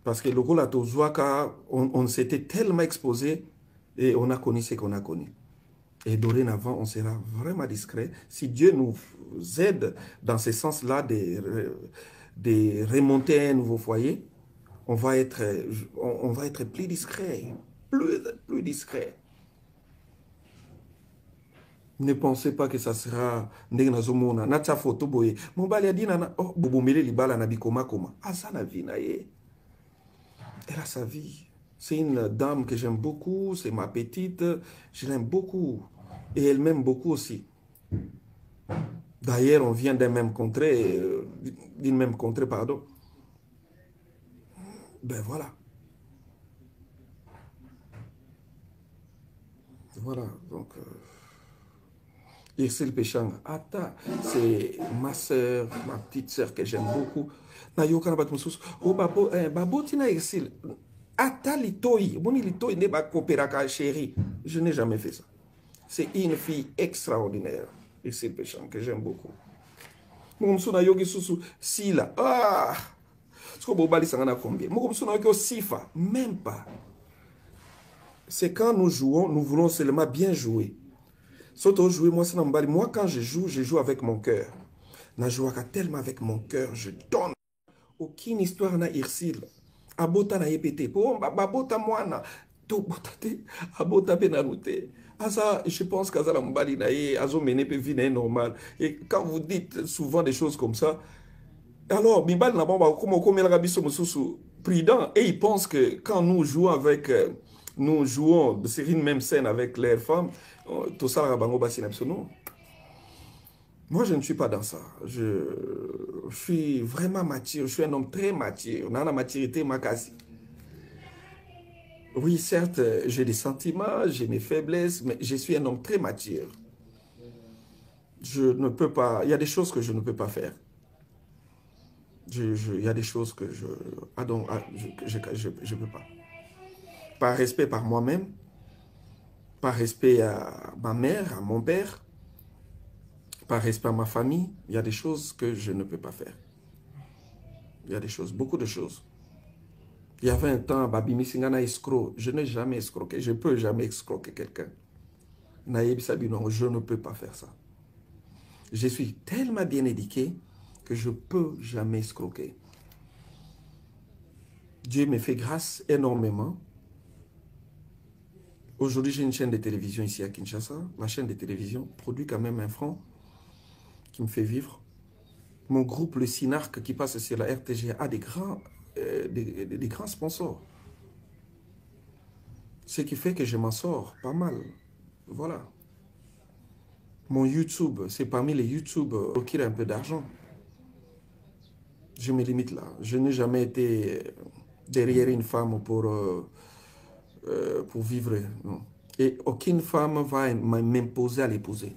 Parce que le rôle à Tozouaka, on s'était tellement exposé et on a connu ce qu'on a connu. Et dorénavant, on sera vraiment discret. Si Dieu nous aide dans ce sens-là de remonter un nouveau foyer, on va être plus discret. Plus discret. Ne pensez pas que ça sera ndenge nacha photo boye. Mobali a dit nana oh bobomele libala na bikoma koma. Asa na vie na ye. Elle a sa vie. C'est une dame que j'aime beaucoup, c'est ma petite, je l'aime beaucoup. Et elle m'aime beaucoup aussi. D'ailleurs, on vient d'une même contrée, pardon. Ben voilà. Voilà, donc... Irsil Péchang, Ata, c'est ma soeur, ma petite soeur que j'aime beaucoup. Na yoka na bat mususu. Oh babo, babo tina Irsil. Ata litoi, boni litoi ne ba coopéraka chérie. Je n'ai jamais fait ça. C'est une fille extraordinaire, Irsil Péchang, que j'aime beaucoup. Moukoumsou na yogi susu, sila. Ah! Sko bobali sangana combien? Moukoumsou na yogi sifa, même pas. C'est quand nous jouons, nous voulons seulement bien jouer. Surtout jouer, moi quand je joue avec mon cœur. Je joue tellement avec mon cœur, je donne. Aucune histoire n'a irsil. Abota na yepete. Pour babota moana. To botate. Abota penanoute. Asa, je pense qu'Azala Mbali na ye, Azo mene pe vie normal. Et quand vous dites souvent des choses comme ça, alors, Bimbal n'a pas comme la rabisso prudent. Et il pense que quand nous jouons avec, nous jouons sur une même scène avec les femmes, tout ça, non. Moi, je ne suis pas dans ça. Je suis vraiment mature. Je suis un homme très mature. On a la maturité, ma quasi. Oui, certes, j'ai des sentiments, j'ai mes faiblesses, mais je suis un homme très mature. Je ne peux pas... Il y a des choses que je ne peux pas faire. Il y a des choses que je ne peux pas. Par respect par moi-même, par respect à ma mère, à mon père, par respect à ma famille, il y a des choses que je ne peux pas faire. Il y a des choses, beaucoup de choses. Il y avait un temps, Babimi Singana escroc. Je n'ai jamais escroqué. Je ne peux jamais escroquer quelqu'un. Naïb Sabino, je ne peux pas faire ça. Je suis tellement bien éduqué que je ne peux jamais escroquer. Dieu me fait grâce énormément. Aujourd'hui, j'ai une chaîne de télévision ici à Kinshasa. Ma chaîne de télévision produit quand même un franc qui me fait vivre. Mon groupe, le Synarque, qui passe sur la RTG, a des grands sponsors. Ce qui fait que je m'en sors pas mal. Voilà. Mon YouTube, c'est parmi les YouTube qui a un peu d'argent. Je me limite là. Je n'ai jamais été derrière une femme pour vivre. Non. Et aucune femme va m'imposer à l'épouser.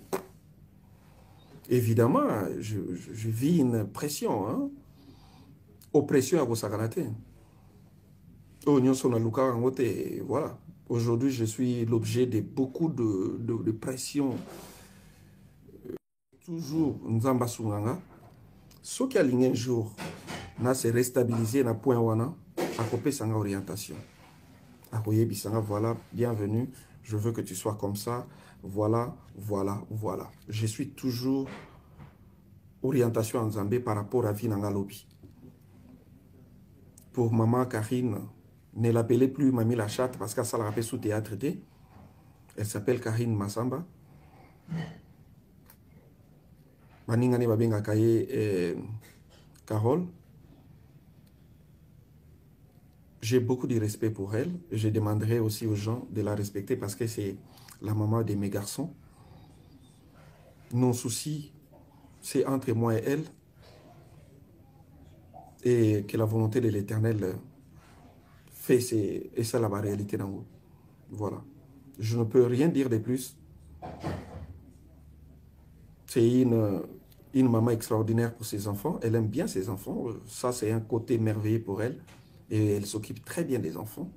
Évidemment, je vis une pression. Hein? Oppression à Bosaganate. Voilà. Aujourd'hui, je suis l'objet de beaucoup de pression. Toujours, Nzamba Sunganga. Ce qui a un jour, na se restabiliser na point wana, à couper sa orientation. Voilà, bienvenue, je veux que tu sois comme ça, voilà, voilà, voilà. Je suis toujours orientation en Zambie par rapport à Vinanga Lobby. Pour maman Karine, ne l'appelez plus Mamie la chatte parce qu'elle s'est rappelée sous théâtre. Elle s'appelle Karine Massamba. Maningane Babenga Kaye Carole. J'ai beaucoup de respect pour elle. Je demanderai aussi aux gens de la respecter parce que c'est la maman de mes garçons. Nos soucis, c'est entre moi et elle. Et que la volonté de l'Éternel fait, et ça la réalité dans vous. Voilà. Je ne peux rien dire de plus. C'est une maman extraordinaire pour ses enfants. Elle aime bien ses enfants. Ça, c'est un côté merveilleux pour elle. Et elle s'occupe très bien des enfants.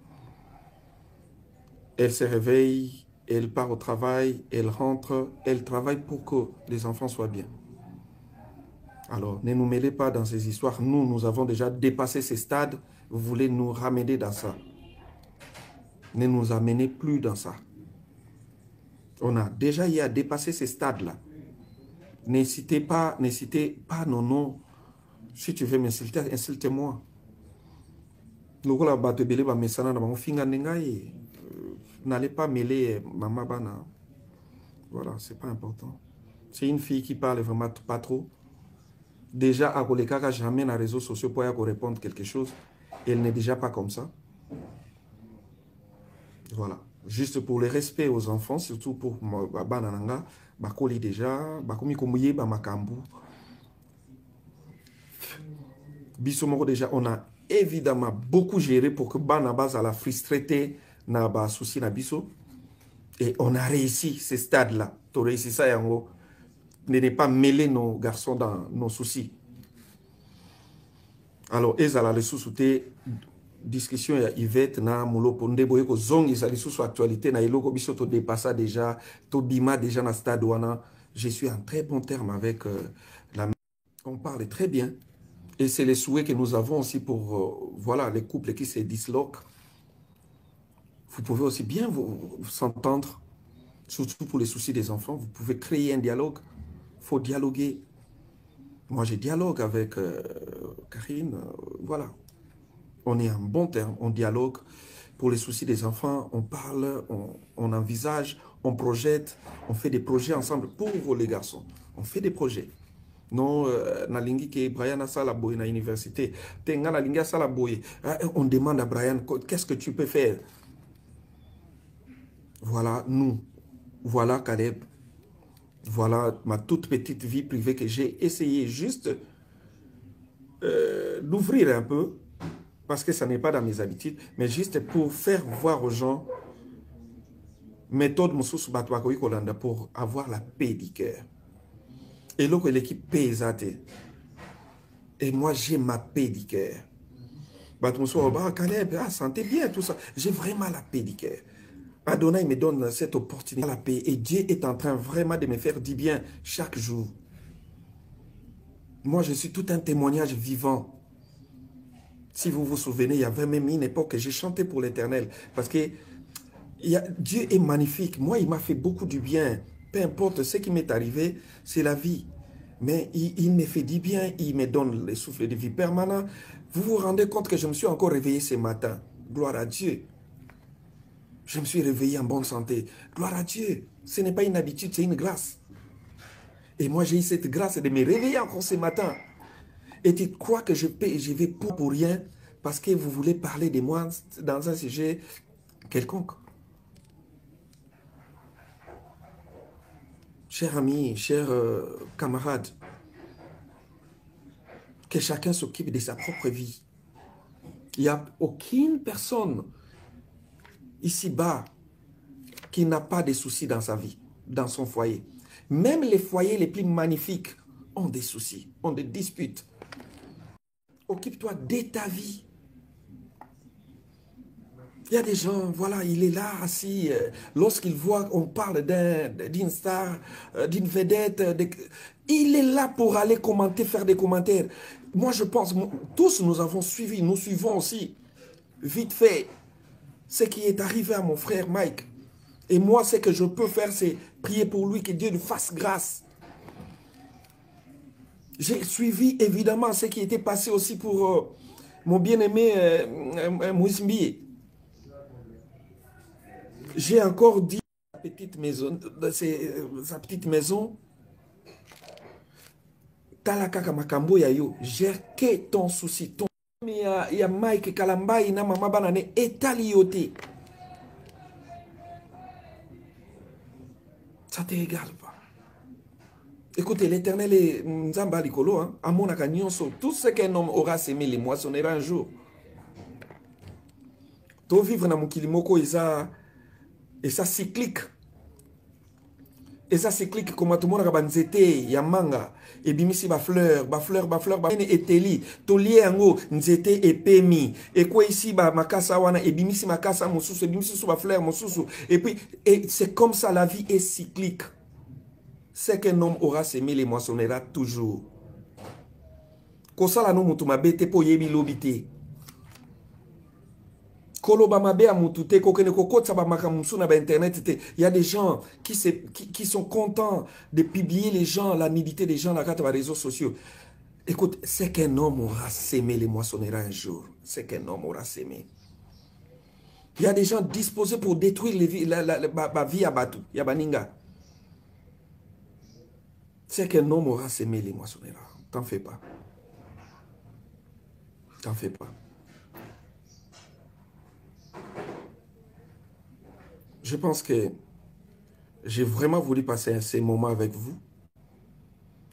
Elle se réveille, elle part au travail, elle rentre, elle travaille pour que les enfants soient bien. Alors, ne nous mêlez pas dans ces histoires. Nous avons déjà dépassé ces stades. Vous voulez nous ramener dans ça. Ne nous amenez plus dans ça. On a déjà eu à dépasser ces stades-là. N'hésitez pas, non. Si tu veux m'insulter, insulte-moi. N'allez pas mêler Mama Bana. Voilà, c'est pas important. C'est une fille qui parle vraiment pas trop. Déjà, à Kolekaka, jamais dans les réseaux sociaux pour répondre quelque chose. Elle n'est déjà pas comme ça. Voilà. Juste pour le respect aux enfants, surtout pour Banananga, Bakoli déjà, Bakomi Komuye, Bamakambu. Bissomoro déjà, on a évidemment beaucoup géré pour que Banabas à la frustrité n'a pas souci na biso. Et on a réussi ces stades-là. Tu as réussi ça, Yango. Ne pas mêler nos garçons dans nos soucis. Alors, ezala les sous-soutés, discussion ya Yvette na Moulopo Ndeboye ko zong ezali sous actualité na eloko biso to dépassa déjà, to bima déjà na stade wana. Je suis en très bon terme avec la. On parle très bien. Et c'est les souhaits que nous avons aussi pour voilà, les couples qui se disloquent. Vous pouvez aussi bien vous s'entendre, surtout pour les soucis des enfants. Vous pouvez créer un dialogue. Il faut dialoguer. Moi, je dialogue avec Karine. Voilà. On est en bon terme. On dialogue. Pour les soucis des enfants, on parle, on envisage, on projette. On fait des projets ensemble pour les garçons. On fait des projets. Non, nalingi ke Brian a sala boy na université. Tenga nalingi a sala boy. On demande à Brian, qu'est-ce que tu peux faire? Voilà, nous. Voilà, Caleb. Voilà ma toute petite vie privée que j'ai essayé juste d'ouvrir un peu, parce que ça n'est pas dans mes habitudes, mais juste pour faire voir aux gens méthode Moussous Batouakoui Kolanda pour avoir la paix du cœur. Et là, l'équipe pesate. Et moi, j'ai ma paix du cœur. Batmoussou, Caleb, sentez bien tout ça. J'ai vraiment la paix du cœur. Adonai me donne cette opportunité, la paix. Et Dieu est en train vraiment de me faire du bien chaque jour. Moi, je suis tout un témoignage vivant. Si vous vous souvenez, il y avait même une époque que j'ai chanté pour l'Éternel. Parce que Dieu est magnifique. Moi, il m'a fait beaucoup du bien. Peu importe ce qui m'est arrivé, c'est la vie. Mais il me fait du bien. Il me donne le souffle de vie permanent. Vous vous rendez compte que je me suis encore réveillé ce matin. Gloire à Dieu. Je me suis réveillé en bonne santé. Gloire à Dieu. Ce n'est pas une habitude, c'est une grâce. Et moi, j'ai eu cette grâce de me réveiller encore ce matin. Et tu crois que je vais pour rien parce que vous voulez parler de moi dans un sujet quelconque. Chers amis, chers camarades, que chacun s'occupe de sa propre vie. Il n'y a aucune personne ici-bas qui n'a pas de soucis dans sa vie, dans son foyer. Même les foyers les plus magnifiques ont des soucis, ont des disputes. Occupe-toi de ta vie. Il y a des gens, voilà, il est là, assis, lorsqu'il voit, on parle d'une star, d'une vedette, il est là pour aller commenter, faire des commentaires. Moi, je pense, tous nous avons suivi, nous suivons aussi, vite fait, ce qui est arrivé à mon frère Mike. Et moi, ce que je peux faire, c'est prier pour lui, que Dieu lui fasse grâce. J'ai suivi, évidemment, ce qui était passé aussi pour mon bien-aimé Moïse Mbié. J'ai encore dit sa petite maison, Talakaka Makambo Yayo, gère que ton souci, ton. Il y a Mike Kalambai, na maman banane, étalioté. Ça ne te regarde pas. Écoutez, l'Éternel est Nzamba Likolo, hein, à mon akanionso, tout ce qu'un homme aura sémé, les moissonnera un jour. To vivre na mukilimoko, et ça cyclique. Et ça cyclique comme tout le monde a nzete, ya manga, et bimisi ba fleur, eteli, to lié ango, nzete et pemi, et quoi ici ba makasa wana, et bimisi makasa mosusu, et bimisi sous ba fleur mosusu, et puis, et c'est comme ça, la vie est cyclique. Ce qu'un homme aura sémé, les moissonnera toujours. Kosala no mutuma bete po yebi lobite. Il y a des gens qui sont contents de publier les gens, la nudité des gens dans les réseaux sociaux. Écoute, c'est qu'un homme aura sémé, les moissonnera un jour. C'est qu'un homme aura sémé. Il y a des gens disposés pour détruire la vie à Batu, Yabaninga. C'est qu'un homme aura sémé, les moissonnera. T'en fais pas. T'en fais pas. Je pense que j'ai vraiment voulu passer ces moments avec vous.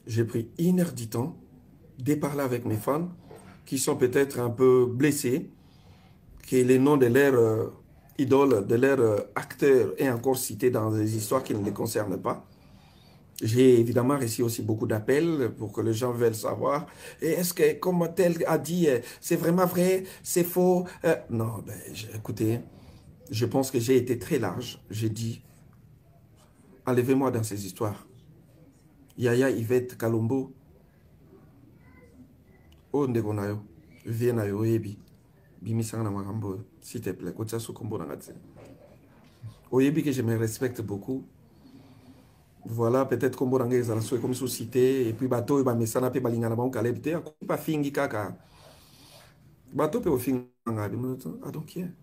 J'ai pris 1 heure du temps de parler avec mes fans qui sont peut-être un peu blessés, que les noms de leurs idoles, de leurs acteurs est encore cité dans des histoires qui ne les concernent pas. J'ai évidemment reçu aussi beaucoup d'appels pour que les gens veulent savoir. Et est-ce que, comme tel a dit, c'est vraiment vrai, c'est faux? Non, ben, écoutez, je pense que j'ai été très large. J'ai dit, enlevez-moi dans ces histoires. Yaya Yvette Kalombo, oh ndegonayo, viens yo ebi, bimisanga na makambo, s'il te plaît, kotia sokombo na ngati. Oyebi que je me respecte beaucoup. Voilà, peut-être kombo na ngeza la soe comme société, et puis bateau, et ba mesana pe balingana ba onkalebte, pas fingi kaka. Bateau pe ofinga ngabi, I don't care.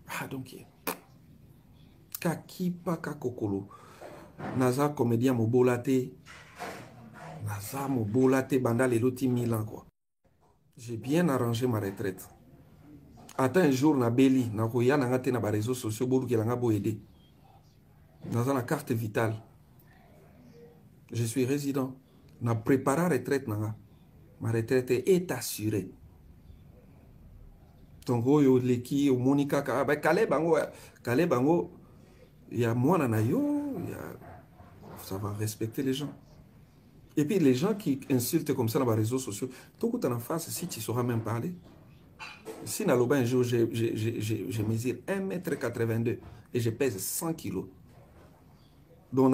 I don't care. Kaki pa kakokolo. Naza comédien mobolate. Naza mobolate banda lelo ti Milan quoi. J'ai bien arrangé ma retraite. Attends un jour na beli, na koya na ngate na ba réseaux sociaux bobu ke langa bo aider. Naza na carte vitale. Je suis résident. Na préparé retraite nanga. Ma retraite est assurée. Tongo yo leki o Monica ka ba Kale bango il y a moi na yo, il y a ça va respecter les gens. Et puis les gens qui insultent comme ça dans les réseaux sociaux, tout en face, si tu sauras même parler. Si dans un jour, je mesure 1,82 m et je pèse 100 kg. Donc,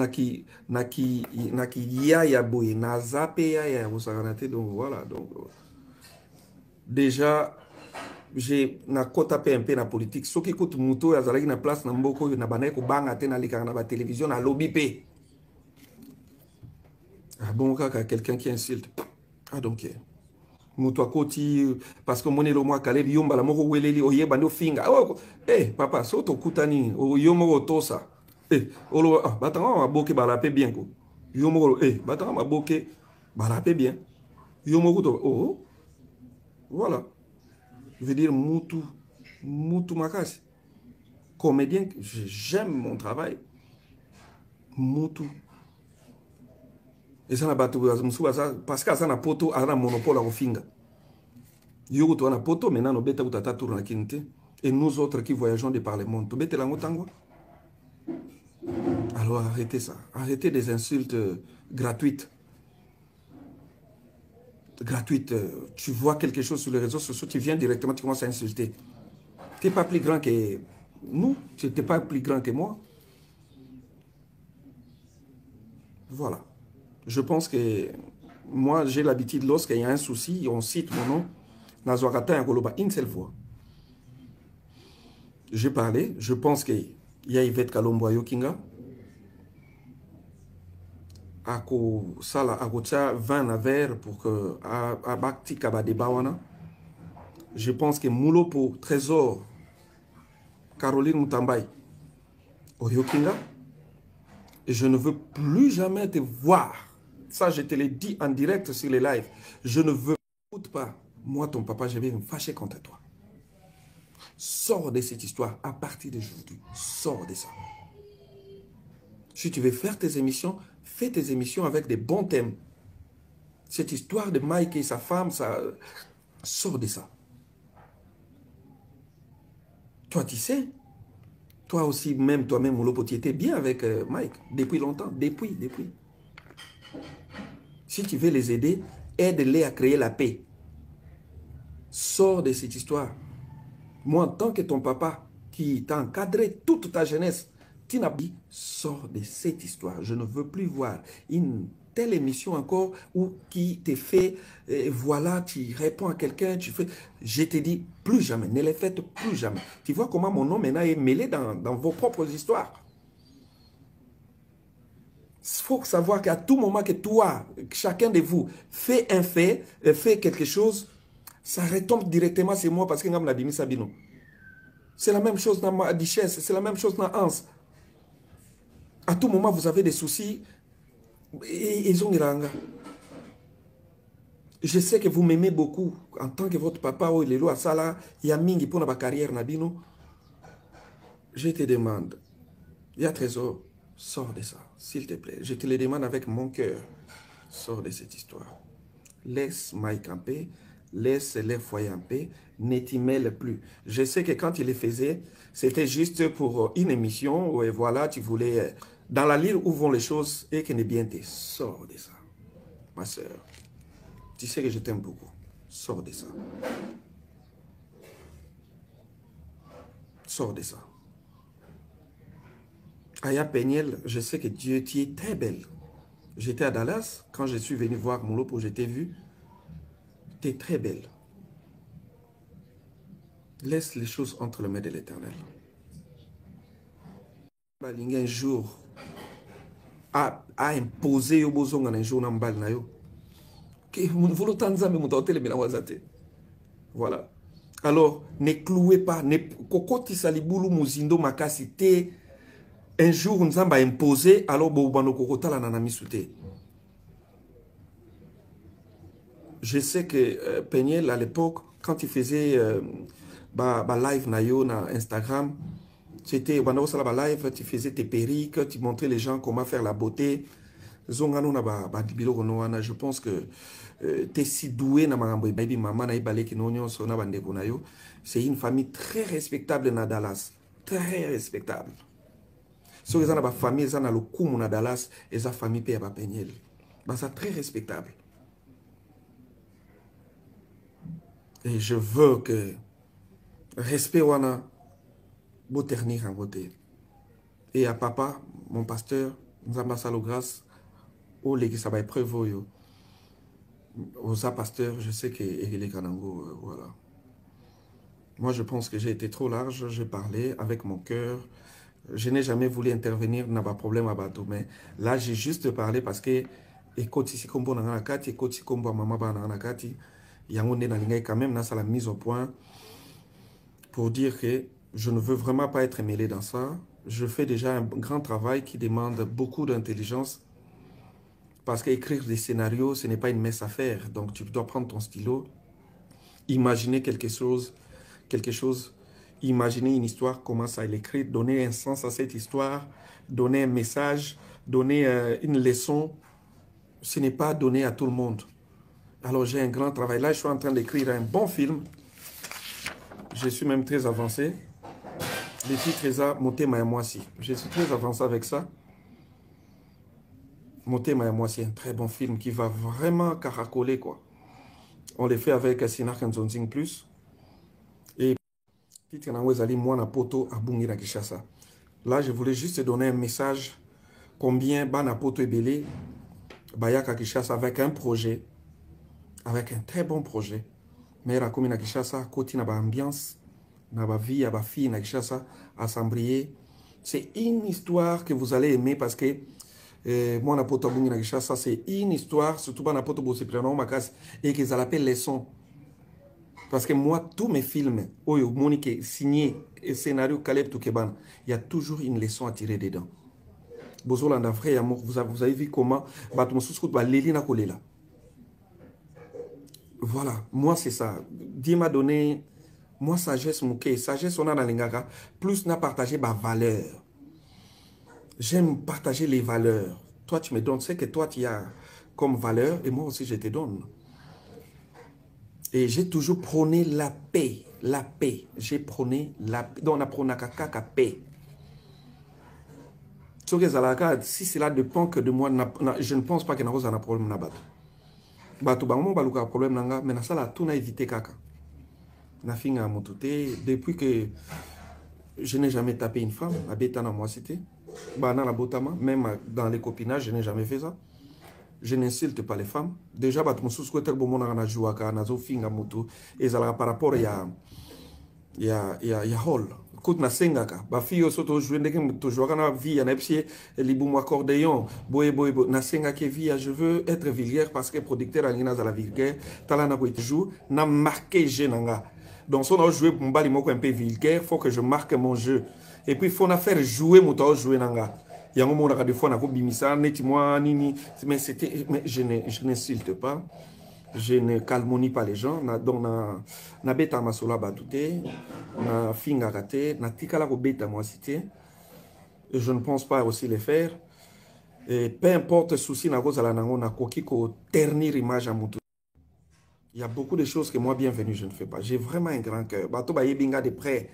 naki ya boy, na zape ya donc voilà. Donc, déjà, j'ai na kota pe un peu na politique. Ce qui coûte muto ya zalaki na place na mboko na banaye ko banga te na lika na ba télévision na lobby pe. Ah bon, quelqu'un qui insulte. Ah donc, muto akoti parce que monelo moi Caleb yomba la moko weleli oyeba ndo finga. Oh, papa, soto kutani yomo tosa. Olo batanga maboke balape bien ko. Yomo batanga maboke balape bien. Yomo ko oh. Voilà. Je veux dire mutu makasi. Comédien, j'aime mon travail. Mutu. Et ça n'a pas tout parce que ça n'a pas tout un monopole au finga. Yo to na poto maintenant no beta utata tour na kinté et nous autres qui voyageons de par le monde to beta lango tango. Alors arrêtez ça, arrêtez des insultes gratuites. Gratuites, tu vois quelque chose sur les réseaux sociaux, tu viens directement, tu commences à insulter. Tu n'es pas plus grand que nous, tu n'es pas plus grand que moi. Voilà. Je pense que moi, j'ai l'habitude, lorsqu'il y a un souci, on cite mon nom, Nazwakata Ngoloba, une seule fois. J'ai parlé, je pense qu'il y a Yvette Kalombo Yokinga. Ako sala akotia 20 na verre pour que abakti kabade bawana. Je pense que Moulopo, Trésor, Caroline Mutambay, Oyokinga. Et je ne veux plus jamais te voir. Ça, je te l'ai dit en direct sur les lives. Je ne veux pas. Moi, ton papa, je vais me fâcher contre toi. Sors de cette histoire à partir d'aujourd'hui. Sors de ça. Si tu veux faire tes émissions, fais tes émissions avec des bons thèmes. Cette histoire de Mike et sa femme, ça sort de ça. Toi, tu sais, toi aussi, même toi-même, Moulopo, tu étais bien avec Mike depuis longtemps. Depuis. Si tu veux les aider, aide-les à créer la paix. Sors de cette histoire. Moi, en tant que ton papa, qui t'a encadré toute ta jeunesse, tu n'as pas dit, sors de cette histoire. Je ne veux plus voir une telle émission encore où qui te fait, voilà, tu réponds à quelqu'un, tu fais... Je te dis, plus jamais, ne les faites plus jamais. Tu vois comment mon nom maintenant est mêlé dans vos propres histoires. Il faut savoir qu'à tout moment que toi, chacun de vous, fait un fait, fait quelque chose, ça retombe directement sur moi parce que c'est la même chose dans ma Duchesse, c'est la même chose dans Hans. À tout moment, vous avez des soucis. Et ils ont des langues. Je sais que vous m'aimez beaucoup en tant que votre papa ou les lois sala, il y a mingi pour ma carrière nabino. Je te demande, il y a Trésor, sors de ça, s'il te plaît. Je te le demande avec mon cœur. Sors de cette histoire. Laisse Mike en paix. laisse les foyers en paix, ne t'y mêle plus. Je sais que quand il les faisait, c'était juste pour une émission, et voilà, tu voulais, dans la ligne où vont les choses, et que ne bien te sors de ça. Ma soeur, tu sais que je t'aime beaucoup. Sors de ça. Sors de ça. Aya Peniel, je sais que Dieu, tu es très belle. J'étais à Dallas, quand je suis venu voir mon lopo, je t'ai vu. Tu es très belle. Laisse les choses entre les mains de l'Éternel. Un jour, a imposé au besoin un jour dans le bal. Voilà. Alors, ne clouez pas, ne kokoti saliboulou muzindo makasi te. Un jour, nous avons imposé, alors boubano kokota la nanami soute. Je sais que Peniel, à l'époque, quand il faisait live nayo na Instagram, c'était live, tu faisais tes perruques, tu montrais les gens comment faire la beauté. Je pense que tu es si doué na maman c'est une famille très respectable na Dallas, très respectable. Si vous avez une famille, vous avez le Dallas, et sa famille paye à Peniel. C'est très respectable. Et je veux que respect wana beau ternir en beauté. Et à papa, mon pasteur, nous avons salo grâce au légui ça va épreuve aux pasteurs, je sais que les Kanango, voilà. Moi, je pense que j'ai été trop large, j'ai parlé avec mon cœur. Je n'ai jamais voulu intervenir, n'a pas de problème à bateau, mais là, j'ai juste parlé parce que écoute ici comme bon dans kati, écoute ici comme bon maman dans kati, yango ne na lingai quand même na la mise au point pour dire que je ne veux vraiment pas être mêlé dans ça. Je fais déjà un grand travail qui demande beaucoup d'intelligence parce qu'écrire des scénarios, ce n'est pas une mince affaire. Donc tu dois prendre ton stylo, imaginer quelque chose, imaginer une histoire, commencer à l'écrire, donner un sens à cette histoire, donner un message, donner une leçon. Ce n'est pas donné à tout le monde. Alors j'ai un grand travail. Là, je suis en train d'écrire un bon film. Je suis même très avancé. Le titre est ça, Motema et moi si. Je suis très avancé avec ça. Motema et moi c'est un très bon film qui va vraiment caracoler quoi. On le fait avec Sinar Kanzonzing Plus. Et titre Nanwezali Mwana Poto à Bungira Kishasa. Là, je voulais juste donner un message combien Bana Poto est belé Bayaka Kishasa avec un projet, avec un très bon projet. Mais la commune à Kishasa, côté na ambiance, na ba vie, à ba fille na Kishasa, à Sambrier. C'est une histoire que vous allez aimer parce que moi, na poto bungi na Kishasa, c'est une histoire, surtout na poto bosse prénom makas, et qu'ils l'appellent leçon. Parce que moi, tous mes films, Oyo, Monique, signé, et scénario Caleb Toukeban, il y a toujours une leçon à tirer dedans. Bozolanda, frère, vous avez vu comment voilà, moi c'est ça. Dieu m'a donné, moi sagesse mouké, sagesse on a dans l'ingaka, plus n'a partagé ma valeur. J'aime partager les valeurs. Toi tu me donnes ce que toi tu as comme valeur et moi aussi je te donne. Et j'ai toujours prôné la paix, la paix. J'ai prôné la paix. Donc on a prôné la paix. Si cela dépend que de moi, je ne pense pas que nous avons un problème. Problème mais ça tout n'a évité kaka. Depuis que je n'ai jamais tapé une femme, même dans les copinages, je n'ai jamais fait ça. Je n'insulte pas les femmes. Déjà, par rapport à hall. Kout na sengaka ba fille soto jouer ndenge to jouer na vie na psie libumu accordéon boye na sengaka vie je veux être vulgaire parce que producteur angina za la vulgaire tala na ko toujours na marqué genanga donc si on a joué mbali moko un peu vulgaire faut que je marque mon jeu et puis faut na faire jouer moto jouer nanga yango mona ka des fois na ko bimisa neti moi nini mais c'était mais je n'insulte pas. Je ne calmonie pas les gens. Donc, na beta masola batute, na finga kate, na tikala ko beta moi cité. Et je ne pense pas aussi les faire. Et peu importe souci na cause la nango na koki ko ternir image à mutu. Il y a beaucoup de choses que moi, bienvenue, je ne fais pas. J'ai vraiment un grand cœur. Bato Bayebinga de près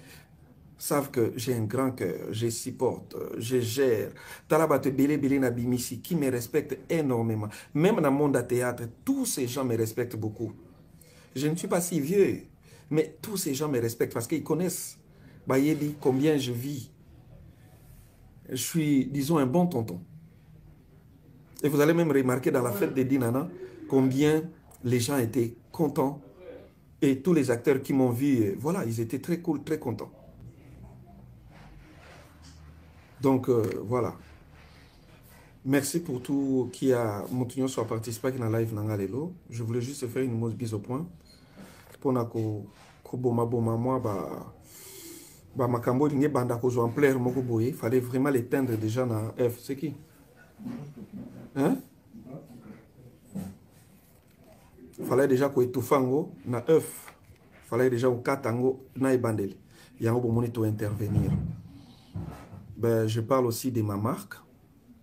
savent que j'ai un grand cœur, je supporte, je gère. Talabato Bele Bele Nabimisi qui me respecte énormément. Même dans le monde du théâtre, tous ces gens me respectent beaucoup. Je ne suis pas si vieux, mais tous ces gens me respectent parce qu'ils connaissent Bayebi, combien je vis. Je suis, disons, un bon tonton. Et vous allez même remarquer dans la fête des Dinana combien les gens étaient contents. Et tous les acteurs qui m'ont vu, voilà, ils étaient très cool, très contents. Donc, voilà. Merci pour tout qui a montré sur participer à la live Nangalelo. Je voulais juste faire une mise au point. Pour que boma moi, makambo linge banda ko zo ampleur moko boye, fallait vraiment l'éteindre déjà dans F. C'est qui? Hein? Fallait déjà ko etufango na F. Fallait déjà au katango na ebandeli. Yango bomoni to intervenir. Ben, je parle aussi de ma marque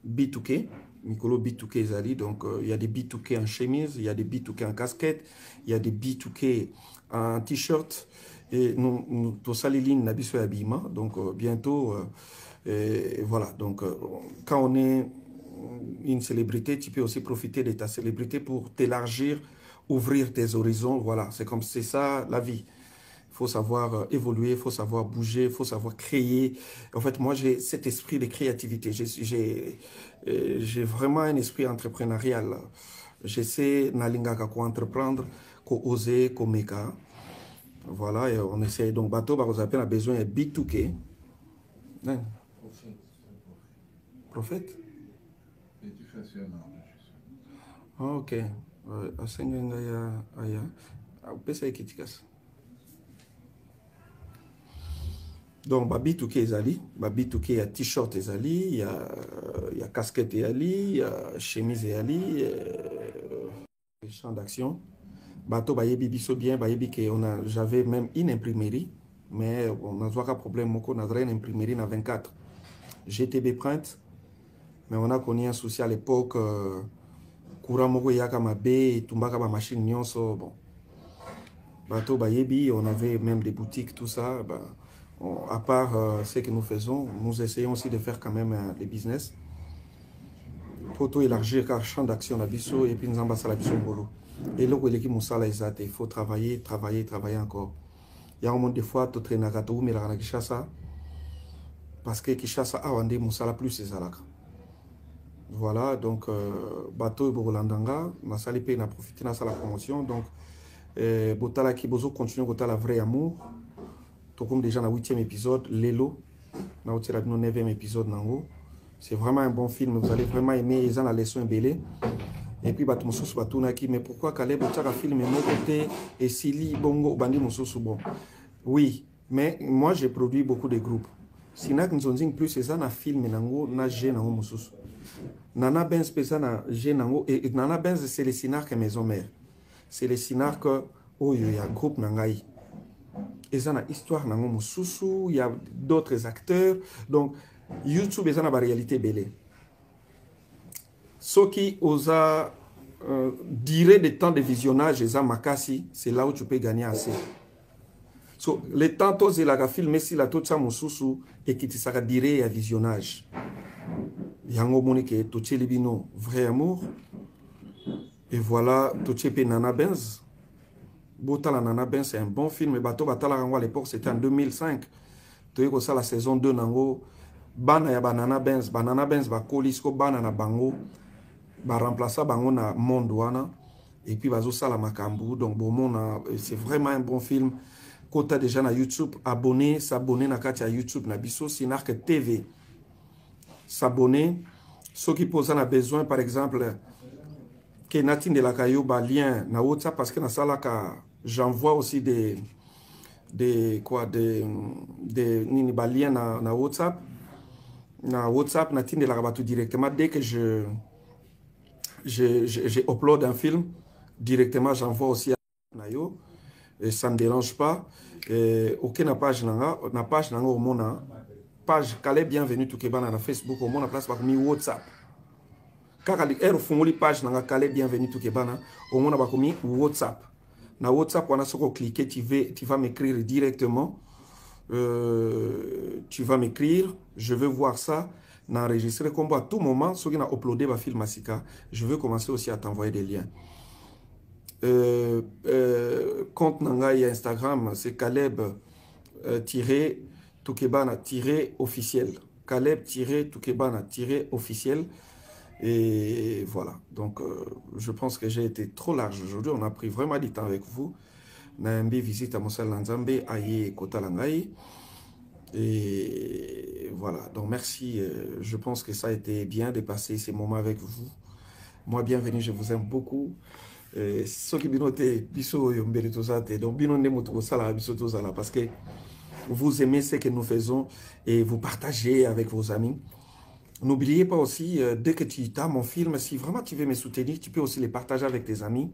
B2K, Mikolo B2K Zali. Donc, il y a des B2K en chemise, il y a des B2K en casquette, il y a des B2K en t-shirt. Et nous tous ça les lignes n'habillent pas habillement. Donc, bientôt, voilà. Donc, quand on est une célébrité, tu peux aussi profiter de ta célébrité pour t'élargir, ouvrir tes horizons. Voilà, c'est comme c'est ça la vie. Il faut savoir évoluer, il faut savoir bouger, il faut savoir créer. En fait, moi, j'ai cet esprit de créativité. J'ai vraiment un esprit entrepreneurial. J'essaie d'alingaka quoi entreprendre, quoi oser, quoi méca. Voilà, et on essaie. Donc, bateau, on a besoin de B2K. Hein? Prophète? Ah, ok. Donc, B2K ezali, B2K il y a t-shirt ezali, il y a casquette ezali, il y a chemise ezali, champ d'action. Bateau bayebi biso bien, bayebi que j'avais même une imprimerie, mais on a un problème, on a une imprimerie na 24. GTB Print, mais on a connu un souci à l'époque, courant moko yaka mabe, tumbaka ba machine nyonso, bon. Bateau bayebi, on avait même des boutiques, tout ça, bah, à part ce que nous faisons, nous essayons aussi de faire quand même des business pour tout élargir car champ d'action la biso et puis nous ambasser la biso bolo. Et là où il faut travailler, travailler, travailler encore. Il y a un moment des fois tout traîner à tout mais la Kinshasa parce que Kinshasa a rendé Moussala plus ses alaka. Voilà donc bateau et Borolandanga, Masali P n'a profité de la promotion donc Botala qui bozo continue Botala vrai amour. Comme déjà dans le 8e épisode, Lelo, dans le 9e épisode, c'est vraiment un bon film, vous allez vraiment aimer, ils ont la leçon belée. Et puis, mais pourquoi Caleb a filmé mon côté et Sili Bongo Bandi Moussousou bon? Oui, mais moi j'ai produit beaucoup de groupes. Si nous avons plus, c'est ça, na film, na G, na Moussousou. Nana Benz, et Nana Benz, c'est le scénar que maison mère. C'est le scénar que, oh, il y a un groupe Nangaï. Et ça a une histoire, il y a d'autres acteurs. Donc, YouTube est une réalité belle. Ce qui osa dirait des temps de visionnage, c'est là où tu peux gagner assez. So, les temps où tu as filmé, si la tout ça et qui te sera dirait à visionnage. Yango Monique, tout ce libino, vrai amour. Et voilà, tout ce Nana Benz. Botala Nana Ben, c'est un bon film. Bato Batala Rango à l'époque, c'était en 2005. Tu vois ça, la saison 2, Nango. Bana ya Banana Benz. Banana Benz, Bakolisko, Banana Bango. Ba remplaça Bango na Mondouana. Et puis, Bazo Sala Makambu. Donc, bon, c'est vraiment un bon film. Quand tu as déjà na YouTube, s'abonner na Katia YouTube, na Bisso, Sinark TV. S'abonner. Ceux qui posent un besoin, par exemple, que Natine de la Caillou, lien na WhatsApp, parce que na Salaka. J'envoie aussi des liens na WhatsApp. Na WhatsApp, na tine la rabatou directement. Dès que je upload un film, directement, j'envoie aussi à Nayo. Et ça ne me dérange pas. Aucune page n'a au monde. Page Calais Bienvenue tout Kebana na Facebook, au monde, place par mi WhatsApp. Car elle font les pages n'a Calais Bienvenue tout Kebana, au monde, a mis WhatsApp. Na WhatsApp, on a ce cliquer, tu vas m'écrire directement. Tu vas m'écrire, je veux voir ça, n'enregistrer comme à tout moment, ceux qui ont uploadé ma film Masika, je veux commencer aussi à t'envoyer des liens. Compte Nangai Instagram, c'est Caleb-Tukebana-officiel. Caleb-Tukebana-officiel. Et voilà. Donc, je pense que j'ai été trop large aujourd'hui. On a pris vraiment du temps avec vous. Nambe visite à Monsal Nzambe, Aye Kota Langai. Et voilà. Donc, merci. Je pense que ça a été bien de passer ces moments avec vous. Moi, bienvenue. Je vous aime beaucoup. Ceux qui binoté, biso yombere tozate. Donc, binonde moto sala biso tozala parce que vous aimez ce que nous faisons et vous partagez avec vos amis. N'oubliez pas aussi, dès que tu as mon film, si vraiment tu veux me soutenir, tu peux aussi les partager avec tes amis.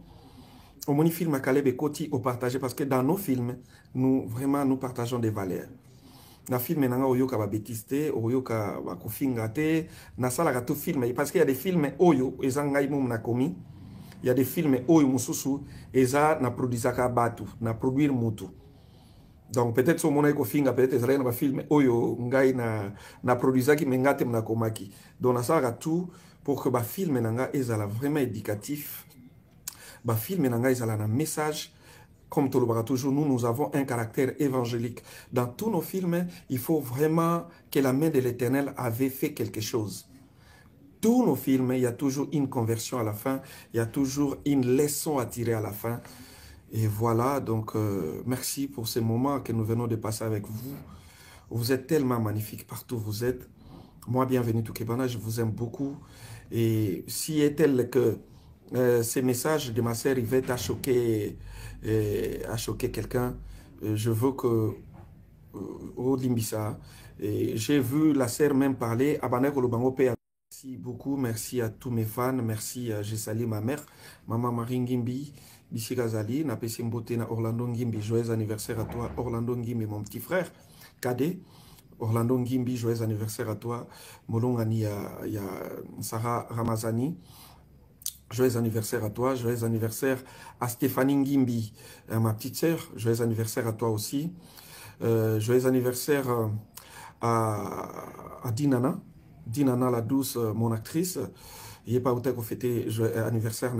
Au moni film à Caleb et Koti au partager parce que dans nos films, nous partageons des valeurs. Na film nanga oyo ka ba bêtiste, oyo ka ba kofinga te, na sala ka tout film parce qu'il y a des films oyo ezangai mum na komi. Il y a des films oyo mususu eza na produisaka batu, na produire mutu. Donc peut-être so mona ko finga peut-être ezalaki na ba film oyo ngai na produisaki mengate mna komaki. Donc na sala tout pour que ba film nanga ezala vraiment éducatif. Ba film nanga ezala na message. Comme Tolobara toujours, nous avons un caractère évangélique. Dans tous nos films, il faut vraiment que la main de l'Éternel avait fait quelque chose. Tous nos films, il y a toujours une conversion à la fin, il y a toujours une leçon à tirer à la fin. Et voilà, donc merci pour ces moments que nous venons de passer avec vous. Vous êtes tellement magnifiques partout où vous êtes. Moi, bienvenue Tukebana, je vous aime beaucoup. Et si est-elle que ces messages de ma sœur Yvette a choqué quelqu'un, je veux que au Limbisa, j'ai vu la sœur même parler à Banek Olobango P. Merci beaucoup, merci à tous mes fans, merci, j'ai salué ma mère, Maman Marie Ngimbi, Bissi Gazali, na Pessi Mbote na Orlando Ngimbi, joyeux anniversaire à toi, Orlando Ngimbi, mon petit frère, cadet. Orlando Ngimbi, joyeux anniversaire à toi, Molongani, il y a Sarah Ramazani. Joyeux anniversaire à toi, joyeux anniversaire à Stéphanie Ngimbi, ma petite sœur, joyeux anniversaire à toi aussi. Joyeux anniversaire à Dinana, Dinana la douce, mon actrice. Il n'y a pas où qu'on fêter anniversaire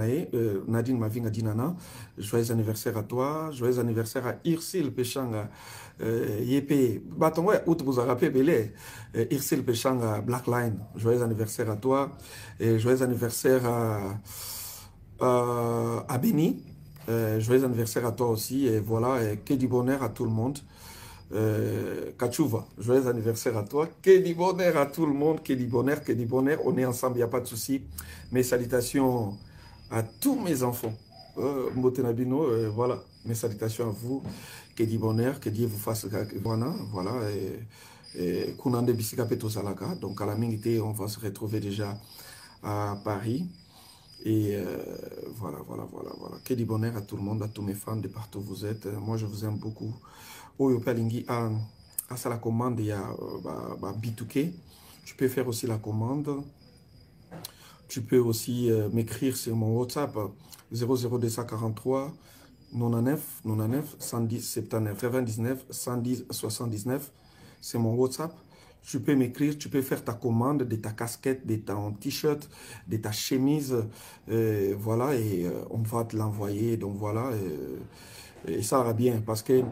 Nadine Mavinga Dinana. Joyeux anniversaire à toi, joyeux anniversaire à Irsil Pechanga. Yépé, bâton, ouais, où vous avez rappelé Belé, Irsil Pechanga Black Line. Joyeux anniversaire à toi. Et joyeux anniversaire à Béni. Joyeux anniversaire à toi aussi. Et voilà, et que du bonheur à tout le monde. Kachouva, joyeux anniversaire à toi. Que du bonheur à tout le monde. Que du bonheur, que du bonheur. On est ensemble, il n'y a pas de souci. Mes salutations à tous mes enfants. Mbotenabino, voilà. Mes salutations à vous. Que du bonheur, que Dieu vous fasse. Voilà. Et Kunande Bisikapeto Salaka. Donc à la minute, on va se retrouver déjà à Paris. Et voilà. Que du bonheur à tout le monde, à tous mes fans de partout où vous êtes. Moi, je vous aime beaucoup. Oyo Palingi à la commande, il y a B2K. Tu peux faire aussi la commande. Tu peux aussi m'écrire sur mon WhatsApp 00243 99 110 79 99 110 79. C'est mon WhatsApp. Tu peux m'écrire, tu peux faire ta commande de ta casquette, de ton t-shirt, de ta chemise. Voilà, et on va te l'envoyer. Donc voilà, et ça va bien parce que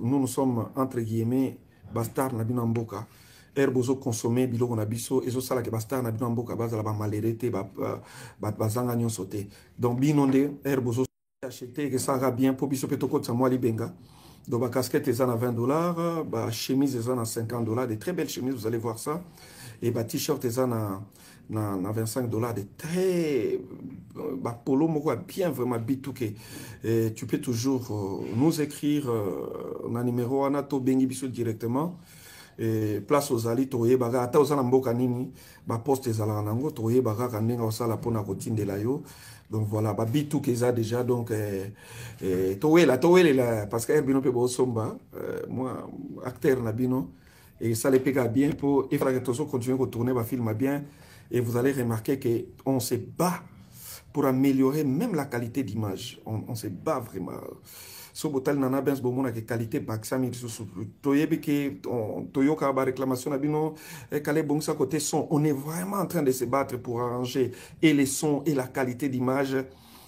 nous sommes entre guillemets bastard na bino mboka herbozo consommer biloko na biso ezo sala ke bastard na bino mboka bazala ba malerete bazanga nyonso te donc bino nde herbozo acheter que ça va bien pour biso petoko tsamwa libenga donc ba casquette eza na $20, ba chemise eza na $50, des très belles chemises, vous allez voir ça, et ba t-shirt eza na $25, des très polo moko bien vraiment bituke. Et tu peux toujours nous écrire na numéro anato bengi biso directement. Et place aux ali toye baga ata osala mboka nini ba poste ezala nango toye baga kandenga osala pona kotindela yo. Donc voilà, ba bituke eza déjà donc toye la parce que herbino pe bo somba moi acteur na bino et ça les pega bien pour et fera que toujours continuer à tourner ba film bien. Et vous allez remarquer qu'on se bat pour améliorer même la qualité d'image. On se bat vraiment. So botal nana bens bomona ke qualité baksami susu toyebi ke toyoka ba réclamation na bino kale bongsa côté son, on est vraiment en train de se battre pour arranger et les sons et la qualité d'image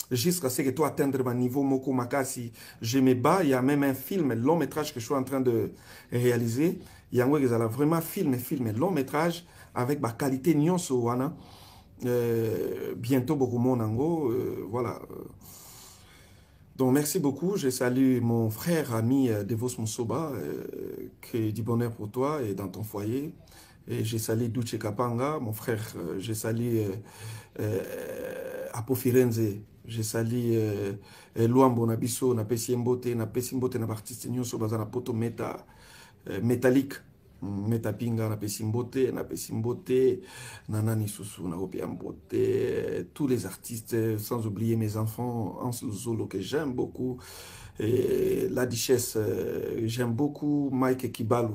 jusqu'à ce que toi atteindre ma niveau moko makasi. Je me bats, il y a même un film long métrage que je suis en train de réaliser. Il y a vraiment film long métrage avec ma qualité nyonso wana. Bientôt beaucoup mon ango voilà. Donc, merci beaucoup. Je salue mon frère, ami Devos Moussoba, qui du bonheur pour toi et dans ton foyer. Et je salue Duce Kapanga, mon frère. Je salue Apo Firenze. Je salue Luambo Nabiso, Napesi Mbote, Nabartiste Nyonso, Bazana Poto Meta, Métallique. Metapinga, Napesi Mbote, Nanani Susu, Naopi Mbote, tous les artistes, sans oublier mes enfants, Hans Zolo que j'aime beaucoup, et la Duchesse, j'aime beaucoup, Mike Kibalu.